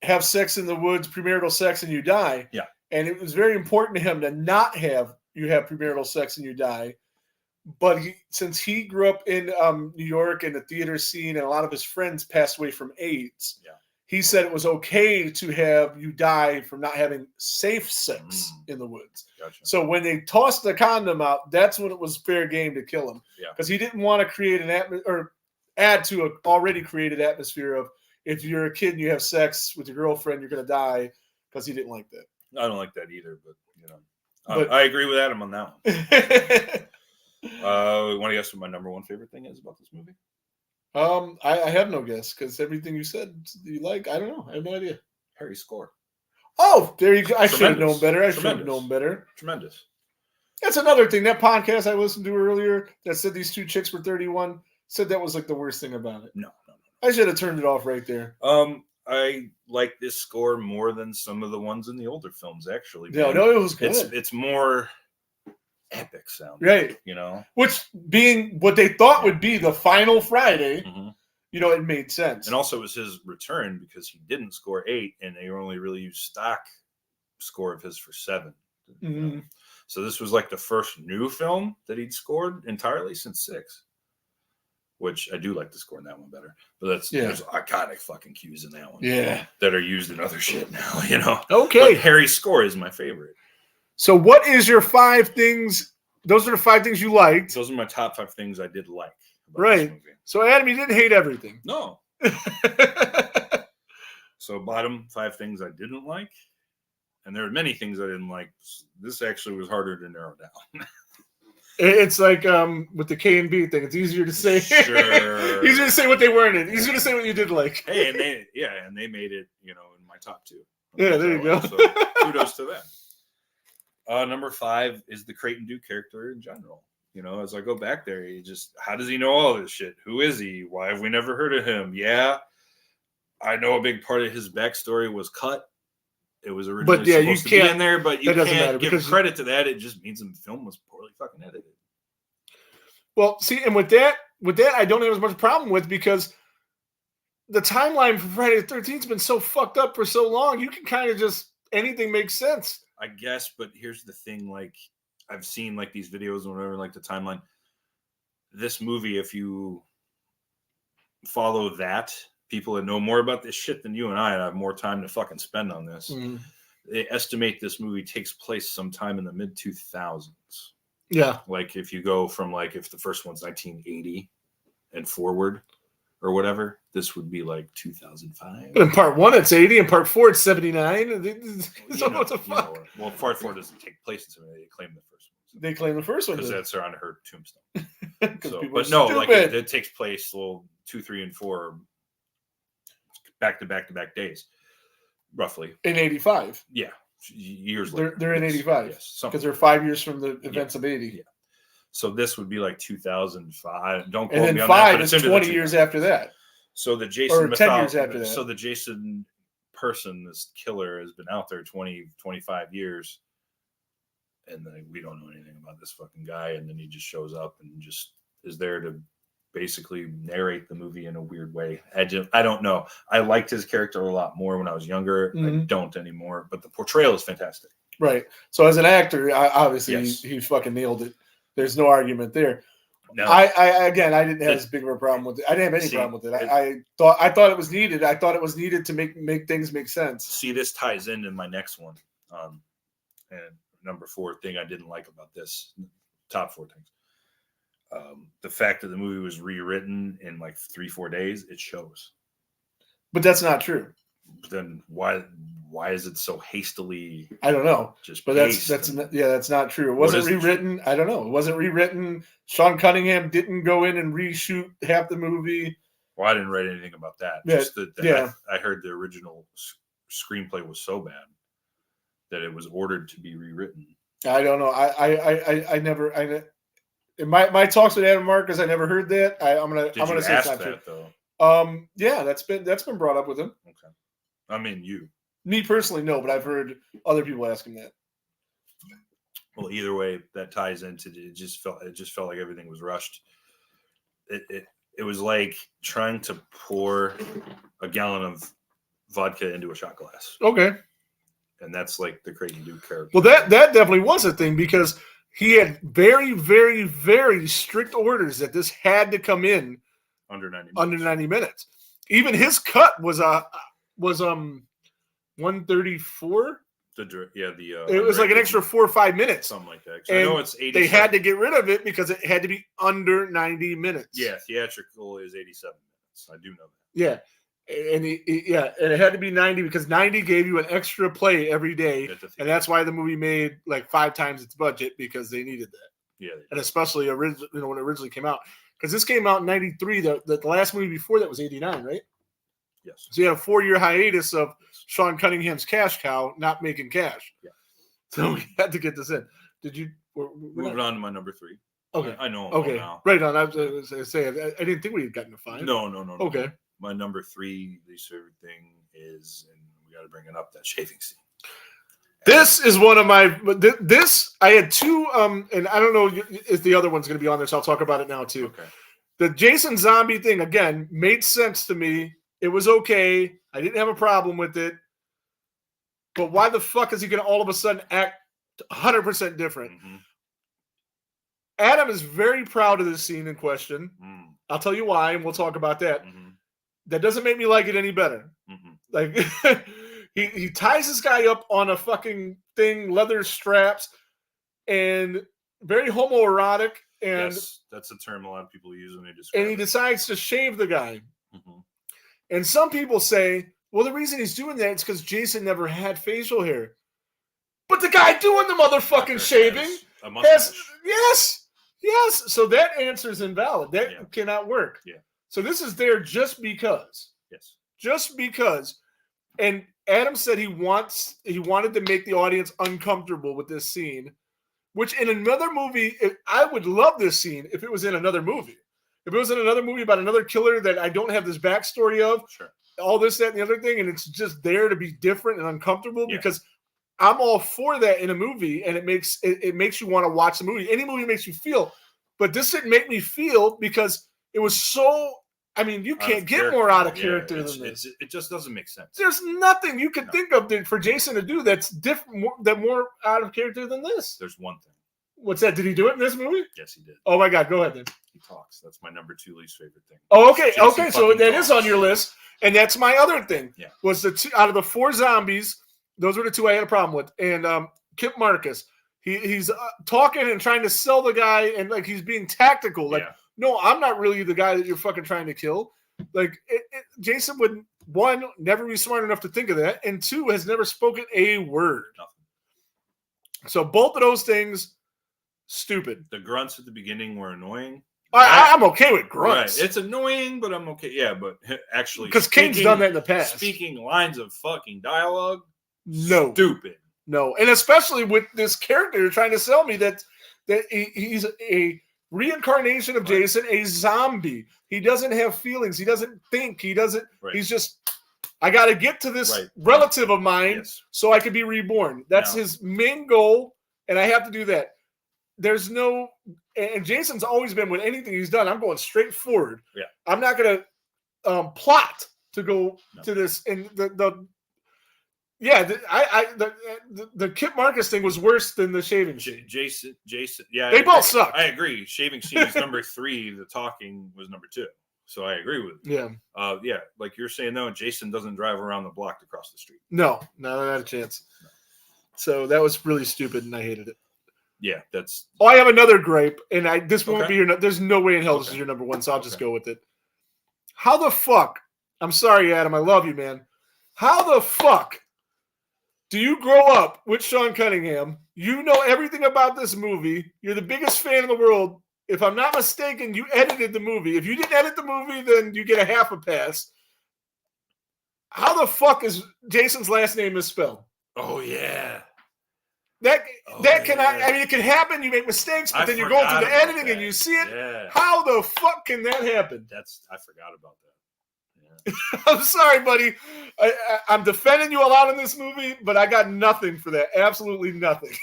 have sex in the woods, premarital sex, and you die. Yeah. And it was very important to him to not have premarital sex and you die. But since he grew up in New York and the theater scene, and a lot of his friends passed away from AIDS, he said it was okay to have you die from not having safe sex in the woods. Gotcha. So when they tossed the condom out, that's when it was fair game to kill him. Because he didn't want to create or add to an already created atmosphere of, if you're a kid and you have sex with your girlfriend, you're going to die, because he didn't like that. I don't like that either, but I agree with Adam on that one. Want to guess what my number 1 favorite thing is about this movie? I have no guess, because everything you said you like. I don't know. I have no idea. Harry's score. Oh, there you go. I should have known better. Tremendous. That's another thing. That podcast I listened to earlier that said these 2 chicks were 31 said that was like the worst thing about it. No. I should have turned it off right there. I like this score more than some of the ones in the older films, actually. No, it was good. It's more epic sound, right? Which being what they thought would be the final Friday, it made sense. And also, it was his return, because he didn't score 8, and they only really used stock score of his for 7. So this was like the first new film that he'd scored entirely since 6. Which I do like the score in that one better. But there's iconic fucking cues in that one. Yeah. That are used in other shit now, Okay. But Harry's score is my favorite. So what is your 5 things? Those are the 5 things you liked. Those are my top 5 things I did like about right. this movie. So Adam, you didn't hate everything. No. So bottom 5 things I didn't like. And there are many things I didn't like. This actually was harder to narrow down. It's like with the K and B thing. It's easier to say. Sure. Easier to say what they weren't in. Easier to say what you did like. Hey, and they made it, in my top 2. Yeah, there you go. So kudos to them. Number 5 is the Creighton Duke character in general. You know, as I go back there, how does he know all this shit? Who is he? Why have we never heard of him? Yeah, I know a big part of his backstory was cut. It was originally supposed to be in there, but you can't give credit to that. It just means the film was poorly fucking edited. Well, see, and with that, I don't have as much problem with, because the timeline for Friday the 13th has been so fucked up for so long. You can kind of just, anything makes sense, I guess. But here's the thing: like, I've seen like these videos or whatever, like the timeline. This movie, if you follow that, people that know more about this shit than you and I have more time to fucking spend on this. Mm-hmm. They estimate this movie takes place sometime in the mid 2000s. Yeah. Like if you go from like, if the first one's 1980 and forward or whatever, this would be like 2005. In part 1, it's 80. In part 4, it's 79. So what the fuck? Well, part 4 doesn't take place in 79. They claim the first one. They claim the first one. Because that's on her tombstone. So, but no, like it takes place, 2, 3, and 4 back to back days, roughly. In 85. Yeah. Years later. They're in 85. Yes. Because they're 5 years from the events of 80. Yeah. So this would be like 2005. Don't quote me on that. And then 5 is 20 years after that. So the Jason, or 10 years after that. So the Jason person, this killer, has been out there 20, 25 years. And then we don't know anything about this fucking guy. And then he just shows up and just is there to basically narrate the movie in a weird way. I don't know. I liked his character a lot more when I was younger. Mm-hmm. I don't anymore. But the portrayal is fantastic. Right. So as an actor, obviously yes. he fucking nailed it. There's no argument there. No. I didn't have as big of a problem with it. I didn't have any problem with it. I thought it was needed. I thought it was needed to make things make sense. See, this ties in my next one. And number 4 thing I didn't like about this, top 4 things. The fact that the movie was rewritten in like 3-4 days, it shows. But that's not true. Then why is it so hastily? I don't know. But that's not true. It wasn't rewritten. I don't know. It wasn't rewritten. Sean Cunningham didn't go in and reshoot half the movie. Well, I didn't write anything about that. Yeah, just I heard the original screenplay was so bad that it was ordered to be rewritten. I don't know. I never in my talks with Adam Marcus, I never heard that. I'm gonna say it's not true. Though? Yeah, that's been brought up with him. Okay. I mean, you. Me personally, no, but I've heard other people ask him that. Well, either way, that ties into it. It just felt like everything was rushed. It was like trying to pour a gallon of vodka into a shot glass. Okay. And that's like the Creighton Duke character. Well, that definitely was a thing because he had very, very, very strict orders that this had to come in under 90 minutes. Under 90 minutes. Even his cut was 134. It was like an extra 4 or 5 minutes, something like that. I know it's 80. They had to get rid of it because it had to be under 90 minutes. Yeah, theatrical is 87 minutes. I do know that. Yeah. And and it had to be 90 because 90 gave you an extra play every day, and that's why the movie made like 5 times its budget because they needed that. Yeah, and especially when it originally came out, because this came out in 93. The last movie before that was 89, right? Yes. So you had a 4-year hiatus of Sean Cunningham's cash cow not making cash. Yeah. So we had to get this in. Did you? Moving on to my number 3. Okay. I know. Okay. Now. Right on. I was saying I didn't think we had gotten to 5. No. Okay. My number 3 least favorite thing is, and we got to bring it up, that shaving scene. This is one of my. This I had 2. And I don't know if the other one's going to be on this. I'll talk about it now too. Okay. The Jason Zombie thing again made sense to me. It was okay. I didn't have a problem with it. But why the fuck is he going to all of a sudden act 100% different? Mm-hmm. Adam is very proud of this scene in question. Mm. I'll tell you why, and we'll talk about that. Mm-hmm. That doesn't make me like it any better. Mm-hmm. Like he ties this guy up on a fucking thing, leather straps, and very homoerotic. And yes, that's a term a lot of people use when they describe. And he decides to shave the guy. Mm-hmm. And some people say, well, the reason he's doing that is because Jason never had facial hair. But the guy doing the motherfucking shaving has yes. So that answer is invalid. That cannot work. Yeah. So this is there just because. Yes. Just because. And Adam said he wanted to make the audience uncomfortable with this scene, which in another movie, I would love this scene if it was in another movie. If it was in another movie about another killer that I don't have this backstory of, Sure. all this, that, and the other thing, and it's just there to be different and uncomfortable Yeah. because I'm all for that in a movie, and it makes you want to watch the movie. Any movie makes you feel, but this didn't make me feel because it was so. I mean, you can't get more out of character than this. It just doesn't make sense. There's nothing you can think of for Jason to do that's different, more out of character than this. There's one thing. What's that? Did he do it in this movie? Yes, he did. Oh my God, go ahead then. He talks. That's my number 2 least favorite thing. Oh, okay, Jason okay. So that talks. is on your list, and that's my other thing. Yeah. Was the two out of the 4 zombies, those were the 2 I had a problem with, and Kip Marcus. He's talking and trying to sell the guy, and like he's being tactical. Like, no, I'm not really the guy that you're fucking trying to kill. Like Jason would, 1, never be smart enough to think of that, and 2, has never spoken a word. Nothing. So both of those things, stupid. The grunts at the beginning were annoying. I'm okay with grunts. Right. It's annoying, but I'm okay. Yeah, but actually, because Kane's done that in the past. Speaking lines of fucking dialogue, no, stupid. No, and especially with this character you're trying to sell me that he's a reincarnation of Jason, a zombie. He doesn't have feelings. He doesn't think. He doesn't. Right. He's just. I got to get to this relative of mine so I can be reborn. That's his main goal, and I have to do that. There's no, and Jason's always been with anything he's done. I'm going straight forward. Yeah, I'm not going to plot to go to this. And the Kip Marcus thing was worse than the shaving scene. Jason, yeah, they both suck. I agree. Shaving scene is number 3. The talking was number 2. So I agree with you. Yeah. Yeah. Like you're saying, no, Jason doesn't drive around the block to cross the street. No, not a chance. No. So that was really stupid, and I hated it. Yeah, that's. Oh, I have another gripe, and this won't be your. There's no way in hell this is your number 1, so I'll just go with it. How the fuck? I'm sorry, Adam. I love you, man. How the fuck do you grow up with Sean Cunningham? You know everything about this movie. You're the biggest fan in the world. If I'm not mistaken, you edited the movie. If you didn't edit the movie, then you get a half a pass. How the fuck is Jason's last name misspelled? Oh, yeah. I mean, it can happen. You make mistakes, but then you're going through the editing and you see it. Yeah. How the fuck can that happen? I forgot about that. Yeah. I'm sorry, buddy. I'm defending you a lot in this movie, but I got nothing for that. Absolutely nothing.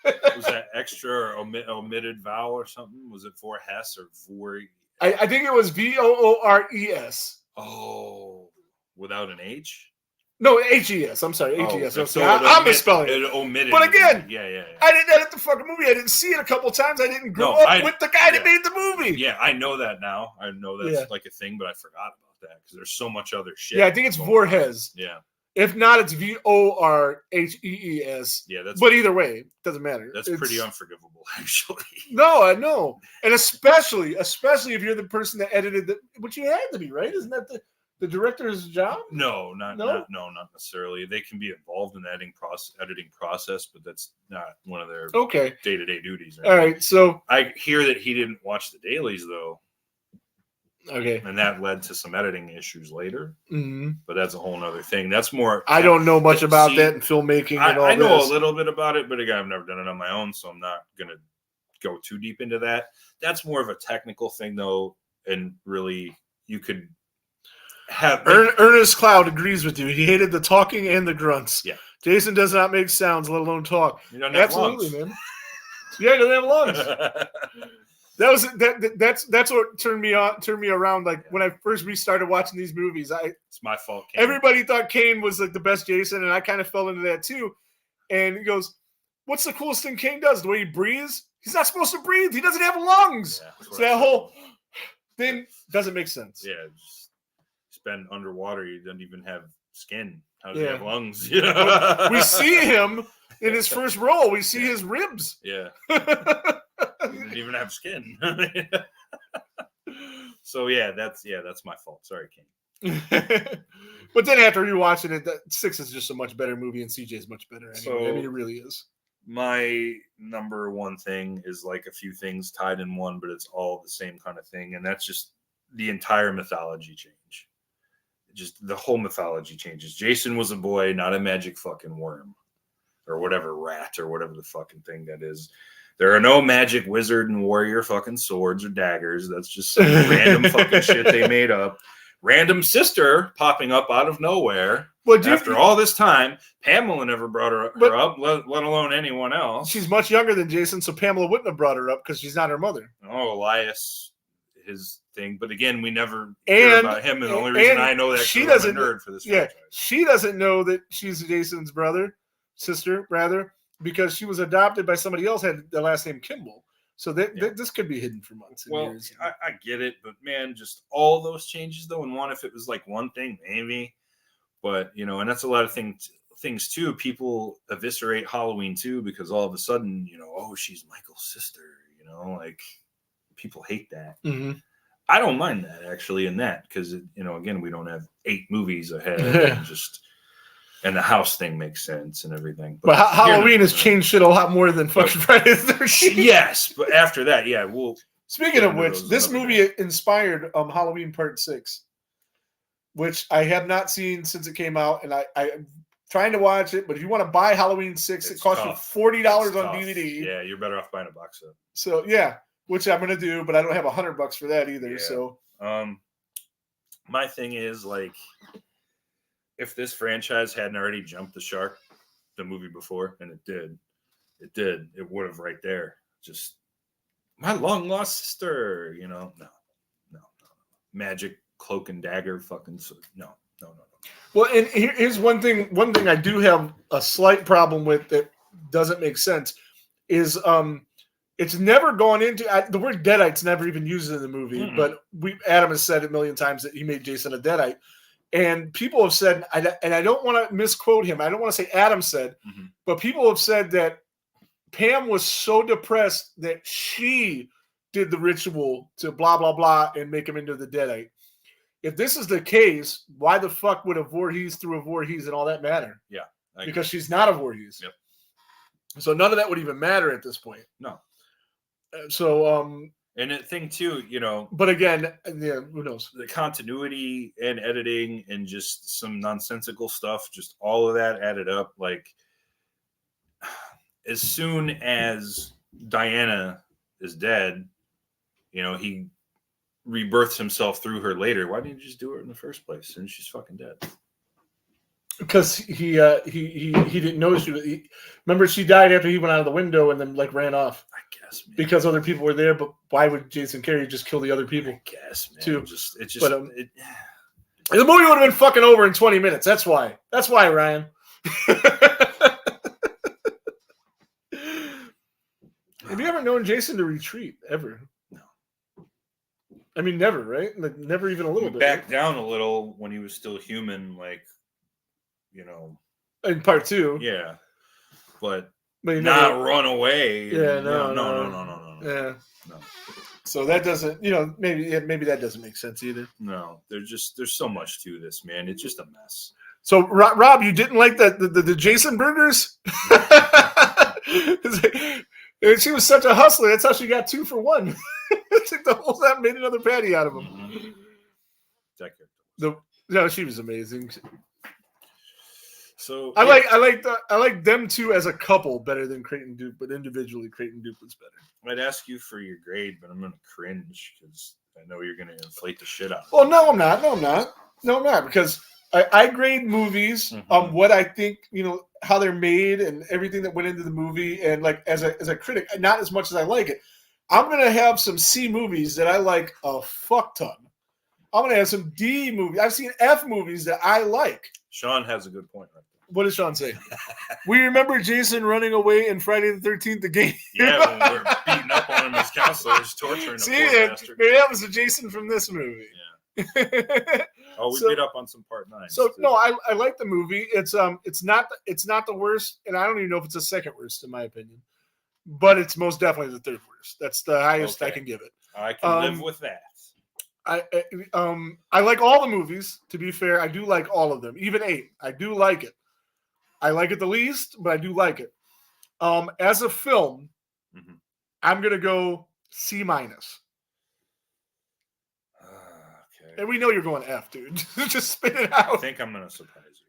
Was that extra or omitted vowel or something? Was it for Hess or vor? I think it was VOORES. Oh, without an H? No, HES. I'm sorry, HES. So I'm misspelling it. Omitted. But again, yeah. I didn't edit the fucking movie. I didn't see it a couple times. I didn't grow up with the guy that made the movie. Yeah, I know that now. I know that's like a thing, but I forgot about that because there's so much other shit. Yeah, I think it's Voorhees. Yeah. If not, it's VORHEES. Yeah, but either way, it doesn't matter. That's pretty unforgivable, actually. No, I know, and especially if you're the person that edited which you had to be, right? Isn't that the director's job? No, not necessarily. They can be involved in the editing process, but that's not one of their day-to-day duties. All right, so I hear that he didn't watch the dailies though. Okay. And that led to some editing issues later. Mm-hmm. But that's a whole nother thing. That's more. I don't know much about that in filmmaking and all I know this. a little bit about it, but again, I've never done it on my own, so I'm not going to go too deep into that. That's more of a technical thing, though, and really you could have. Ernest Cloud agrees with you. He hated the talking and the grunts. Yeah. Jason does not make sounds, let alone talk. You don't have Absolutely, lungs. Man. Yeah, he doesn't have lungs. That's what turned me around. Like when I first restarted watching these movies, it's my fault. Kane. Everybody thought Kane was like the best Jason, and I kind of fell into that too. And he goes, "What's the coolest thing Kane does? The way he breathes? He's not supposed to breathe. He doesn't have lungs. Yeah, so that whole thing doesn't make sense. Yeah, he's been underwater. He doesn't even have skin. How does he have lungs? We see him in his first role. We see his ribs. Yeah. He didn't even have skin. So that's my fault. Sorry, King. But then after rewatching it, 6 is just a much better movie, and CJ is much better. Anyway. I mean, it really is. My number 1 thing is like a few things tied in one, but it's all the same kind of thing, and that's just the entire mythology change. just the whole mythology changes. Jason was a boy, not a magic fucking worm or whatever rat or whatever the fucking thing that is. There are no magic wizard and warrior fucking swords or daggers. That's just some random fucking shit they made up. Random sister popping up out of nowhere. Well, after all this time, Pamela never brought her up, let alone anyone else. She's much younger than Jason, so Pamela wouldn't have brought her up because she's not her mother. Oh, Elias, his thing. But again, we never hear about him, and the only reason I know that she I'm doesn't a nerd for this franchise. She doesn't know that she's Jason's sister, because she was adopted by somebody else had the last name Kimball. So this could be hidden for months and years. I get it, but man, just all those changes though, and one if it was like one thing, maybe. But and that's a lot of things too. People eviscerate Halloween too because all of a sudden, oh, she's Michael's sister. Like people hate that. Mm-hmm. I don't mind that actually in that because again, we don't have 8 movies ahead and the house thing makes sense and everything. But Halloween has changed shit a lot more than fucking Friday the 13th. Yes, but after that, yeah, we'll. Speaking of which, this movie inspired Halloween Part 6, which I have not seen since it came out, and I'm trying to watch it. But if you want to buy Halloween 6, it costs you $40 on DVD. Yeah, you're better off buying a box set. So yeah, which I'm gonna do, but I don't have $100 for that either. Yeah. So, my thing is like. If this franchise hadn't already jumped the shark, the movie before, and it did, it would have right there. Just my long lost sister, no. Magic cloak and dagger, fucking no. Well, and here's one thing I do have a slight problem with that doesn't make sense is it's never gone into the word Deadite's never even used in the movie, but Adam has said a million times that he made Jason a Deadite. And people have said, and I don't want to misquote him. I don't want to say Adam said, but people have said that Pam was so depressed that she did the ritual to blah, blah, blah, and make him into the Deadite. If this is the case, why the fuck would a Voorhees through a Voorhees and all that matter? Yeah. Because she's not a Voorhees. Yep. So none of that would even matter at this point. No. And the thing too, But again, yeah, who knows? The continuity and editing and just some nonsensical stuff, just all of that added up. Like, as soon as Diana is dead, he rebirths himself through her later. Why didn't you just do it in the first place? And she's fucking dead. Because he didn't know she was. Remember, she died after he went out of the window and then ran off. I guess, man. Because other people were there, but why would Jason Carey just kill the other people? I guess, man. Too. The movie would have been fucking over in 20 minutes. That's why. That's why, Ryan. Have you ever known Jason to retreat ever? No. I mean, never, right? Like, never even a little bit. Back down a little when he was still human, in part 2. Yeah, but not never run away. Yeah, no. Yeah, no. So that doesn't, maybe that doesn't make sense either. No, there's so much to this, man. It's just a mess. So Rob, you didn't like the Jason burgers? She was such a hustler. That's how she got 2 for 1. Took the whole time, made another patty out of them. No, she was amazing. So I like them two as a couple better than Creighton Duke, but individually Creighton Duke was better. I'd ask you for your grade, but I'm gonna cringe because I know you're gonna inflate the shit out of it. Well, no, I'm not because I grade movies on what I think, how they're made and everything that went into the movie, and like as a critic, not as much as I like it. I'm gonna have some C movies that I like a fuck ton. I'm gonna have some D movies. I've seen F movies that I like. Sean has a good point right there. What does Sean say? We remember Jason running away in Friday the 13th, the game. Yeah, when we were beating up on him as counselors, torturing him. See, maybe that was a Jason from this movie. Yeah. Oh, we beat up on some part 9. So no, I like the movie. It's not the worst, and I don't even know if it's the second worst in my opinion, but it's most definitely the third worst. That's the highest I can give it. I can live with that. I like all the movies. To be fair, I do like all of them, even 8. I do like it. I like it the least, but I do like it. As a film, I'm gonna go C-. And we know you're going F, dude. Just spit it I out. think I'm going to surprise you.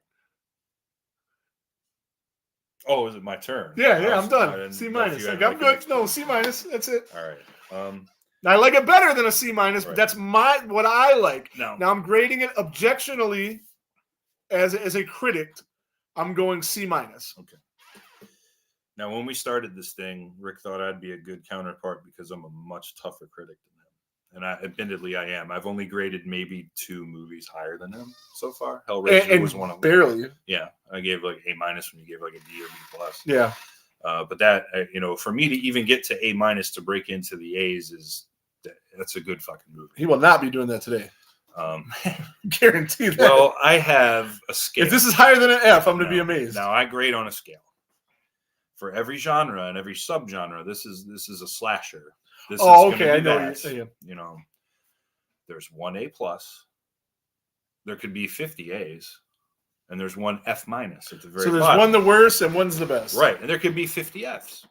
Oh, is it my turn? Yeah, I I'm done. didn't C know if minus. you had, Like, I'm like, an good. No, C minus. That's it. All right. I like it better than a C minus, but Right. that's what I like. Now, Now I'm grading it objectionally as a critic. I'm going C minus. okay. Now, when we started this thing, Rick thought I'd be a good counterpart because I'm a much tougher critic than him. And admittedly, I am. I've only graded maybe 2 movies higher than him so far. Hellraiser And was one of them. barely. Yeah, I gave like A minus when you gave like a D or B plus. Yeah. But that, for me to even get to A minus to break into the A's that's a good fucking movie. He will not be doing that today. Guarantee that. Well, I have a scale. If this is higher than an F, I'm going to be amazed. Now I grade on a scale. For every genre and every subgenre, this is a slasher. This is okay. I know that. what you're saying. There's 1 A plus. There could be 50 A's, and there's 1 F minus at the very So there's bottom. one the worst and one's the best. Right, and there could be 50 F's.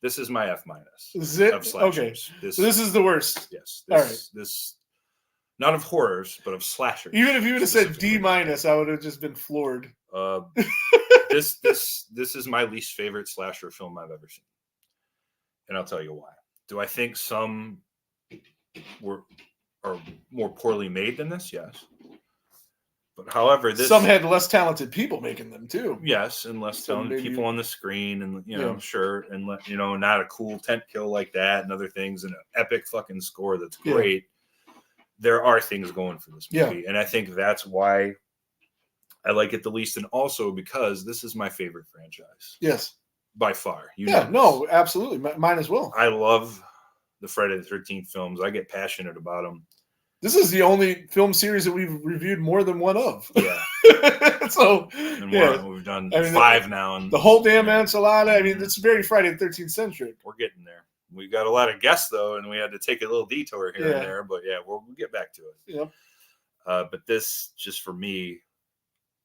This is my F minus. Is it? Of slashers. Okay. So this is the worst. Yes. All right. This not of horrors, but of slashers. Even if you would have said D minus, I would have just been floored. This is my least favorite slasher film I've ever seen, and I'll tell you why. Do I think some are more poorly made than this? Yes. But however, some had less talented people making them too. Yes, and less talented people on the screen, and sure, and not a cool tent kill like that, and other things, and an epic fucking score that's great. Yeah. There are things going for this movie, and I think that's why I like it the least, and also because this is my favorite franchise. Yes, by far. No, absolutely, mine as well. I love the Friday the 13th films. I get passionate about them. This is the only film series that we've reviewed more than one of. Yeah. So, we've done 5 now. And the whole damn enchilada. I mean, it's very Friday the 13th centric. We're getting there. We got a lot of guests, though, and we had to take a little detour here and there. But, we'll get back to it. Yep. But this, just for me,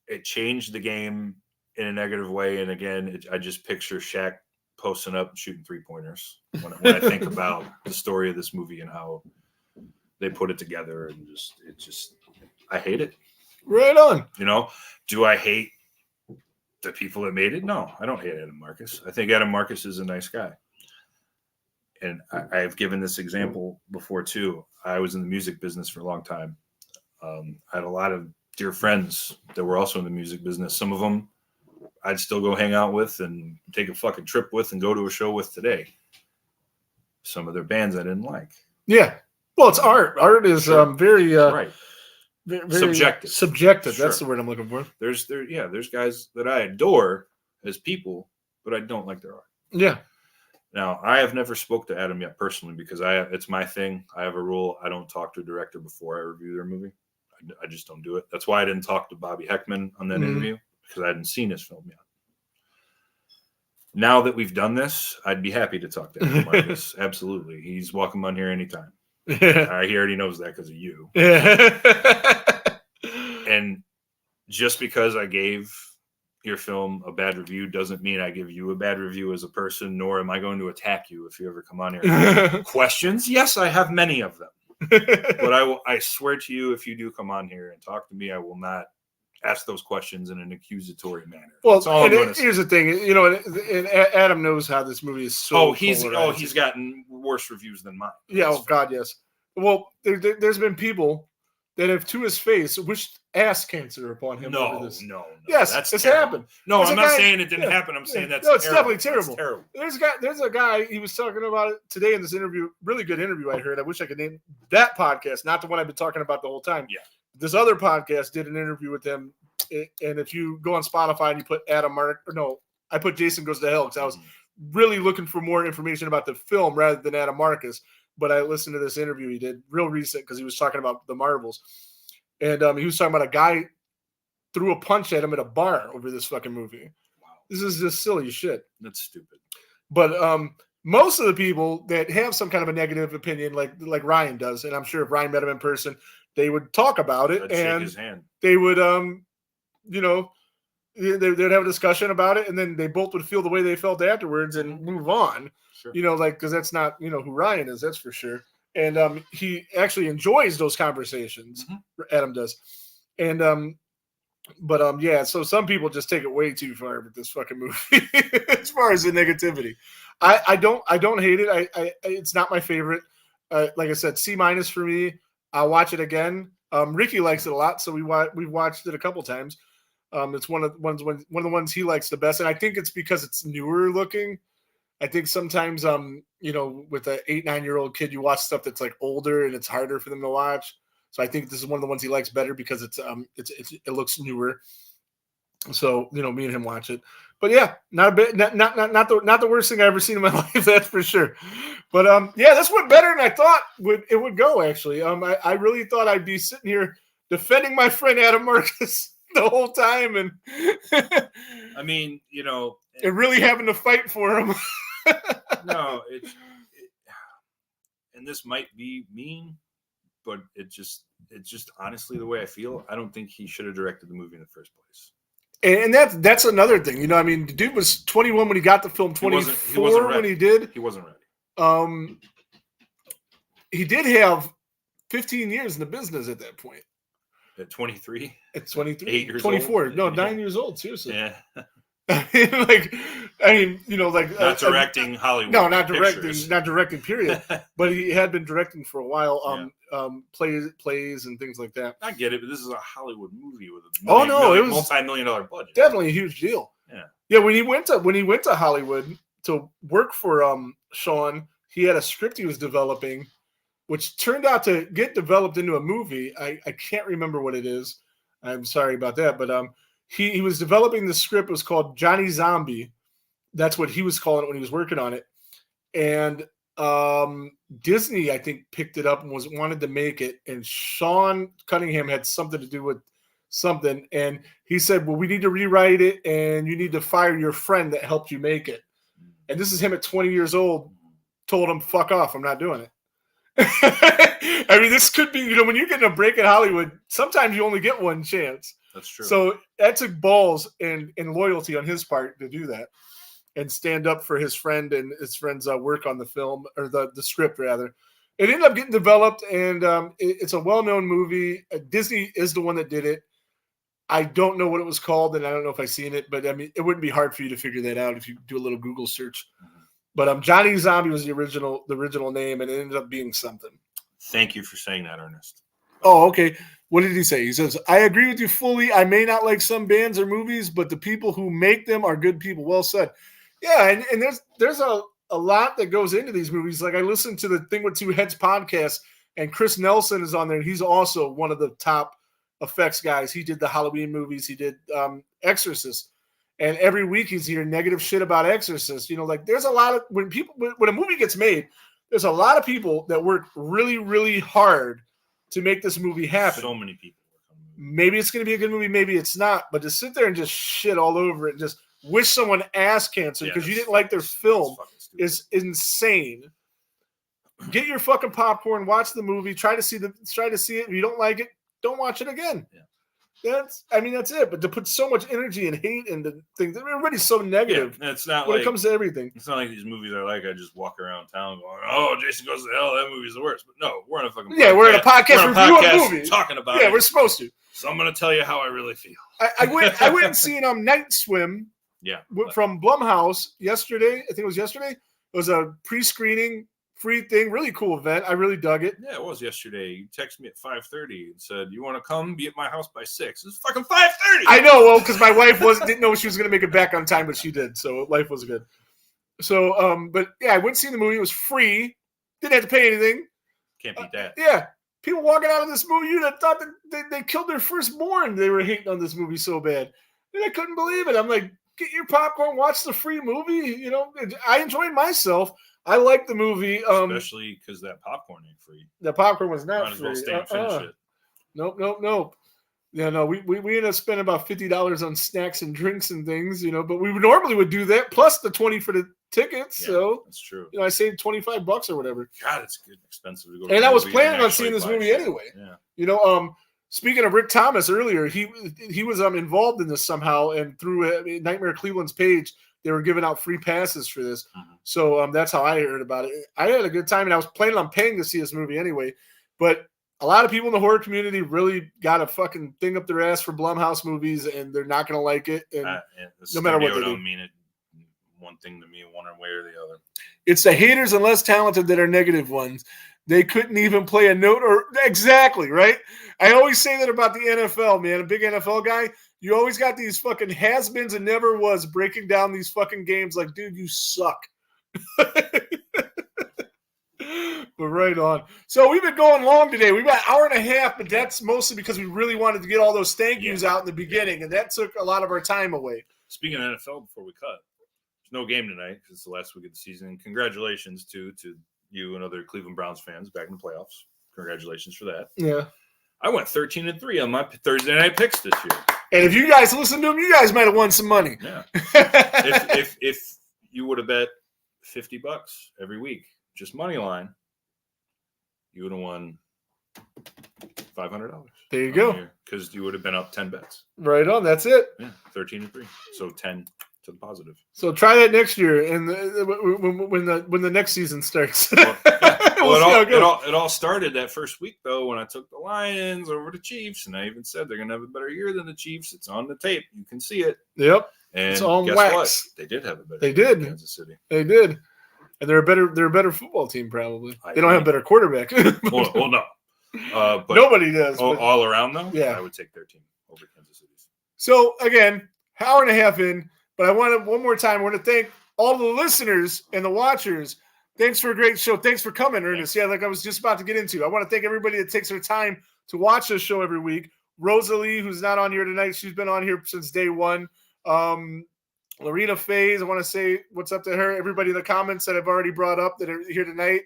it changed the game in a negative way. And, again, I just picture Shaq posting up and shooting 3-pointers when I think about the story of this movie and how they put it together, and I hate it. Right on. Do I hate the people that made it? No, I don't hate Adam Marcus. I think Adam Marcus is a nice guy. And I've given this example before too. I was in the music business for a long time. I had a lot of dear friends that were also in the music business. Some of them I'd still go hang out with and take a fucking trip with and go to a show with today. Some of their bands I didn't like. Yeah. Well, it's art. Art is very right. Very subjective. Subjective. Sure. That's the word I'm looking for. There's guys that I adore as people, but I don't like their art. Yeah. Now, I have never spoke to Adam yet personally because it's my thing. I have a rule. I don't talk to a director before I review their movie. I just don't do it. That's why I didn't talk to Bobby Heckman on that interview, because I hadn't seen his film yet. Now that we've done this, I'd be happy to talk to Adam Marcus. Absolutely. He's welcome on here anytime. He already knows that because of you. And just because I gave your film a bad review doesn't mean I give you a bad review as a person, nor am I going to attack you if you ever come on here. Questions? Yes, I have many of them. But I swear to you, if you do come on here and talk to me, I will not ask those questions in an accusatory manner. Well, here's the thing, and Adam knows how this movie is so. He's gotten worse reviews than mine. Yeah. Oh God, yes. Well, there's been people that have, to his face, wished ass cancer upon him. No. Yes, it's happened. No, I'm not saying it didn't happen. I'm saying that's it's definitely terrible. Terrible. There's a guy, he was talking about it today in this interview, really good interview I heard. I wish I could name that podcast, not the one I've been talking about the whole time. Yeah. This other podcast did an interview with him, and if you go on Spotify and you put I put Jason Goes to Hell because I was really looking for more information about the film rather than Adam Marcus. But I listened to this interview he did real recent because he was talking about the Marvels. And he was talking about a guy threw a punch at him at a bar over this fucking movie. Wow. This is just silly shit. That's stupid. But most of the people that have some kind of a negative opinion, like Ryan does, and I'm sure if Ryan met him in person, they would talk about it. I'd and shake his hand. They would, they'd have a discussion about it, and then they both would feel the way they felt afterwards and move on. Sure. Because that's not, who Ryan is, that's for sure. and he actually enjoys those conversations. Adam does, and yeah. So some people just take it way too far with this fucking movie as far as the negativity. I don't hate it. It's not my favorite. Like I said, C- for me. I'll watch it again. Ricky likes it a lot, so we've watched it a couple times. It's one of the ones he likes the best, and I think it's because it's newer looking. I think sometimes, with an 8-9-year-old kid, you watch stuff that's like older and it's harder for them to watch. So I think this is one of the ones he likes better because it looks newer. So me and him watch it. But yeah, not a bit, not the worst thing I've ever seen in my life. That's for sure. But yeah, this went better than I thought it would go. Actually, I really thought I'd be sitting here defending my friend Adam Marcus the whole time, and I mean, and really having to fight for him. No, and this might be mean, but it's just honestly the way I feel. I don't think he should have directed the movie in the first place. And that's another thing. I mean, the dude was 21 when he got the film, 24 when he did. He wasn't ready. He did have 15 years in the business at that point. At 23? At 23? 8 years 24. old? No, 9 years old, seriously. Yeah. Not directing Hollywood. No, not pictures. directing, period. But he had been directing for a while, plays and things like that. I get it, but this is a Hollywood movie with a it was multi-million-dollar budget. Definitely a huge deal. Yeah. When he went to Hollywood to work for Sean, he had a script he was developing, which turned out to get developed into a movie. I can't remember what it is. I'm sorry about that, but he was developing the script. It was called Johnny Zombie. That's what he was calling it when he was working on it. And Disney, I think, picked it up and wanted to make it. And Sean Cunningham had something to do with something. And he said, well, we need to rewrite it, and you need to fire your friend that helped you make it. And this is him at 20 years old, told him, fuck off, I'm not doing it. I mean, this could be, when you're getting a break in Hollywood, sometimes you only get one chance. That's true. So that took balls and loyalty on his part to do that and stand up for his friend and his friend's work on the film, or the script, rather. It ended up getting developed, and it's a well-known movie. Disney is the one that did it. I don't know what it was called, and I don't know if I've seen it, but I mean, it wouldn't be hard for you to figure that out if you do a little Google search. But Johnny Zombie was the original name, and it ended up being something. Thank you for saying that, Ernest. Oh, okay. What did he say? He says, I agree with you fully. I may not like some bands or movies, but the people who make them are good people. Well said. Yeah, and there's a lot that goes into these movies. Like, I listened to the Thing with Two Heads podcast, and Chris Nelson is on there, and he's also one of the top effects guys. He did the Halloween movies. He did Exorcist. And every week he's hearing negative shit about Exorcist. There's a lot of, when a movie gets made, there's a lot of people that work really, really hard to make this movie happen. So many people. Maybe it's going to be a good movie, maybe it's not. But to sit there and just shit all over it and just wish someone ass cancer because you didn't like their film is insane. Get your fucking popcorn, watch the movie, try to see it. If you don't like it, don't watch it again. Yeah. That's it. But to put so much energy and hate into things, everybody's so negative. Yeah, it's not when it comes to everything. It's not like these movies are like I just walk around town going, "Oh, Jason Goes to Hell, that movie's the worst." But no, we're on a fucking we're in a podcast reviewing movies, talking about it. Yeah, we're supposed to. So I'm going to tell you how I really feel. I went and seen Night Swim. Yeah, from Blumhouse yesterday. I think it was yesterday. It was a pre-screening free thing. Really cool event. I really dug it. Yeah, it was yesterday. You texted me at 5:30 and said, you want to come be at my house by 6. It's fucking 5:30. I know, well, because my wife didn't know she was going to make it back on time, but she did. So life was good. So, but yeah, I went and see the movie. It was free. Didn't have to pay anything. Can't beat that. Yeah. People walking out of this movie, you'd have thought that they killed their firstborn. They were hating on this movie so bad. And I couldn't believe it. I'm like, get your popcorn, watch the free movie. I enjoyed myself. I liked the movie. Especially because that popcorn ain't free. The popcorn was not Might as free. well stay and finish it. Nope. Yeah, no, we ended up spending about $50 on snacks and drinks and things, but we normally would do that plus the 20 for the tickets. Yeah, so that's true. I saved $25 or whatever. God, it's good expensive to go. And I was planning on seeing this movie anyway. Yeah. Speaking of Rick Thomas earlier, he was involved in this somehow, and through Nightmare Cleveland's page, they were giving out free passes for this. Mhm. So that's how I heard about it. I had a good time, and I was planning on paying to see this movie anyway. But a lot of people in the horror community really got a fucking thing up their ass for Blumhouse movies, and they're not going to like it. And no matter what they do. Don't mean it one thing to me one way or the other. It's the haters and less talented that are negative ones. They couldn't even play a note or exactly, right? I always say that about the NFL, man. A big NFL guy, you always got these fucking has-beens and never was breaking down these fucking games like, dude, you suck. But right on. So we've been going long today. We've got an hour and a half, but that's mostly because we really wanted to get all those thank yous out in the beginning, and that took a lot of our time away. Speaking of NFL, before we cut, there's no game tonight because it's the last week of the season. Congratulations to you and other Cleveland Browns fans back in the playoffs. Congratulations for that. Yeah. I went 13-3 on my Thursday night picks this year. And if you guys listened to them, you guys might have won some money. Yeah. if you would have bet $50 every week, just money line, you would have won $500. There you go. Because you would have been up 10 bets. Right on. That's it. Yeah, 13-3. So 10 to the positive. So try that next year, and when the next season starts. It all started that first week though when I took the Lions over the Chiefs, and I even said they're gonna have a better year than the Chiefs. It's on the tape. You can see it. Yep. And it's on guess wax. what? They did have a better. They year did. than Kansas City. They did. And they're a better football team probably. They don't have a better quarterback. well, no. But nobody does. All around though, yeah, I would take their team over Kansas City's. So again, hour and a half in, but I want to one more time. I want to thank all the listeners and the watchers. Thanks for a great show. Thanks for coming, Ernest. Yeah, like I was just about to get into. I want to thank everybody that takes their time to watch this show every week. Rosalie, who's not on here tonight, she's been on here since day one. Lorena Faze, I want to say what's up to her. Everybody in the comments that I've already brought up that are here tonight.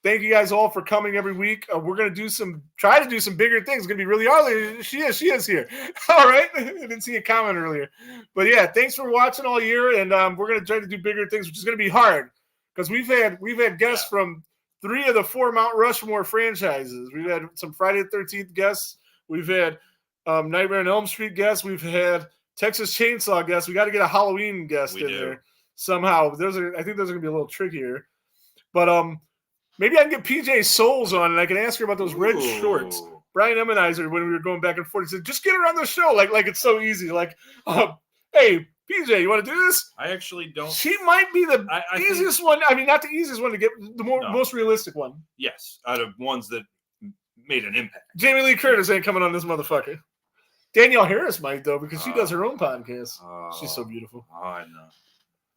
Thank you guys all for coming every week. We're going to try to do some bigger things. It's going to be really early. She is here. All right. I didn't see a comment earlier. But yeah, thanks for watching all year. And we're going to try to do bigger things, which is going to be hard because we've had guests from 3 of the 4 Mount Rushmore franchises. We've had some Friday the 13th guests. We've had Nightmare on Elm Street guests. We've had Texas Chainsaw guests. We got to get a Halloween guest there somehow. I think those are going to be a little trickier. But maybe I can get PJ Souls on and I can ask her about those red shorts. Brian Emmenizer, when we were going back and forth, he said, just get her on the show. Like it's so easy. Like, hey, PJ, you want to do this? I actually don't. She might be the easiest one. I mean, not the easiest one to get, the most realistic one. Yes, out of ones that made an impact. Jamie Lee Curtis ain't coming on this motherfucker. Danielle Harris might, though, because she does her own podcast. She's so beautiful. I know.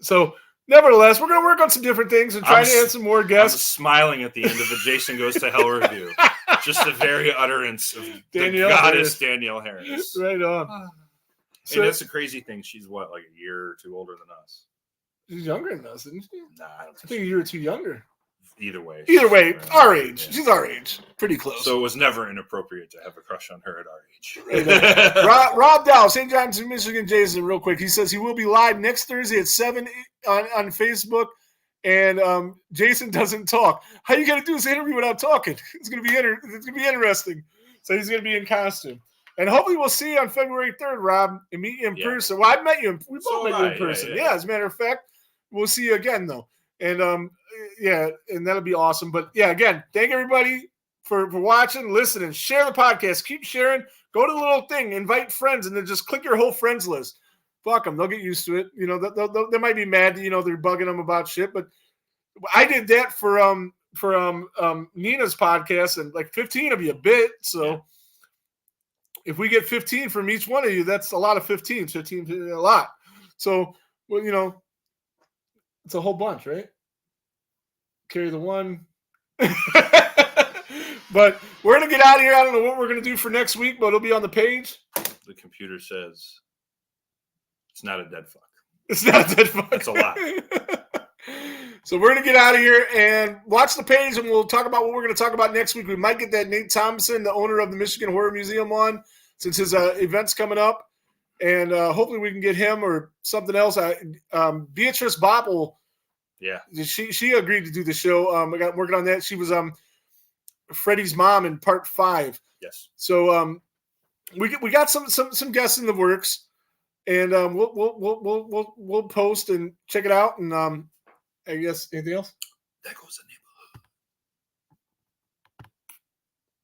So, nevertheless, we're going to work on some different things and try to add some more guests. I'm smiling at the end of the Jason Goes to Hell review. Just the very utterance of the goddess Danielle Harris. Right on. And that's a crazy thing. She's what, like a year or 2 older than us? She's younger than us, isn't she? Nah, I think a year or 2 younger. Either way, our age. Yeah. She's our age. Pretty close. So it was never inappropriate to have a crush on her at our age. Right. Rob Dow, St. John's, Michigan, Jason, real quick. He says he will be live next Thursday at 7 on Facebook. And Jason doesn't talk. How you gonna do this interview without talking? It's gonna be interesting. So he's gonna be in costume. And hopefully we'll see you on February 3rd, Rob, and meet you in person. Well, I met you. We both met you in person. Yeah, as a matter of fact, we'll see you again, though. And, and that'll be awesome. But, yeah, again, thank everybody for watching, listening. Share the podcast. Keep sharing. Go to the little thing. Invite friends, and then just click your whole friends list. Fuck them. They'll get used to it. You know, they might be mad, they're bugging them about shit. But I did that for Nina's podcast, and like 15 of you bit. So if we get 15 from each one of you, that's a lot of 15. 15, a lot. So, well, it's a whole bunch, right? Carry the one. But we're going to get out of here. I don't know what we're going to do for next week, but it'll be on the page. The computer says it's not a dead fuck. It's not a dead fuck. That's a lot. So we're going to get out of here and watch the page, and we'll talk about what we're going to talk about next week. We might get that Nate Thompson, the owner of the Michigan Horror Museum, on since his event's coming up. And hopefully we can get him or something else. Beatrice Bopple, she agreed to do the show. We got working on that. She was Freddie's mom in part 5. Yes. So we got some guests in the works. And we'll post and check it out. And I guess anything else? That goes the neighborhood.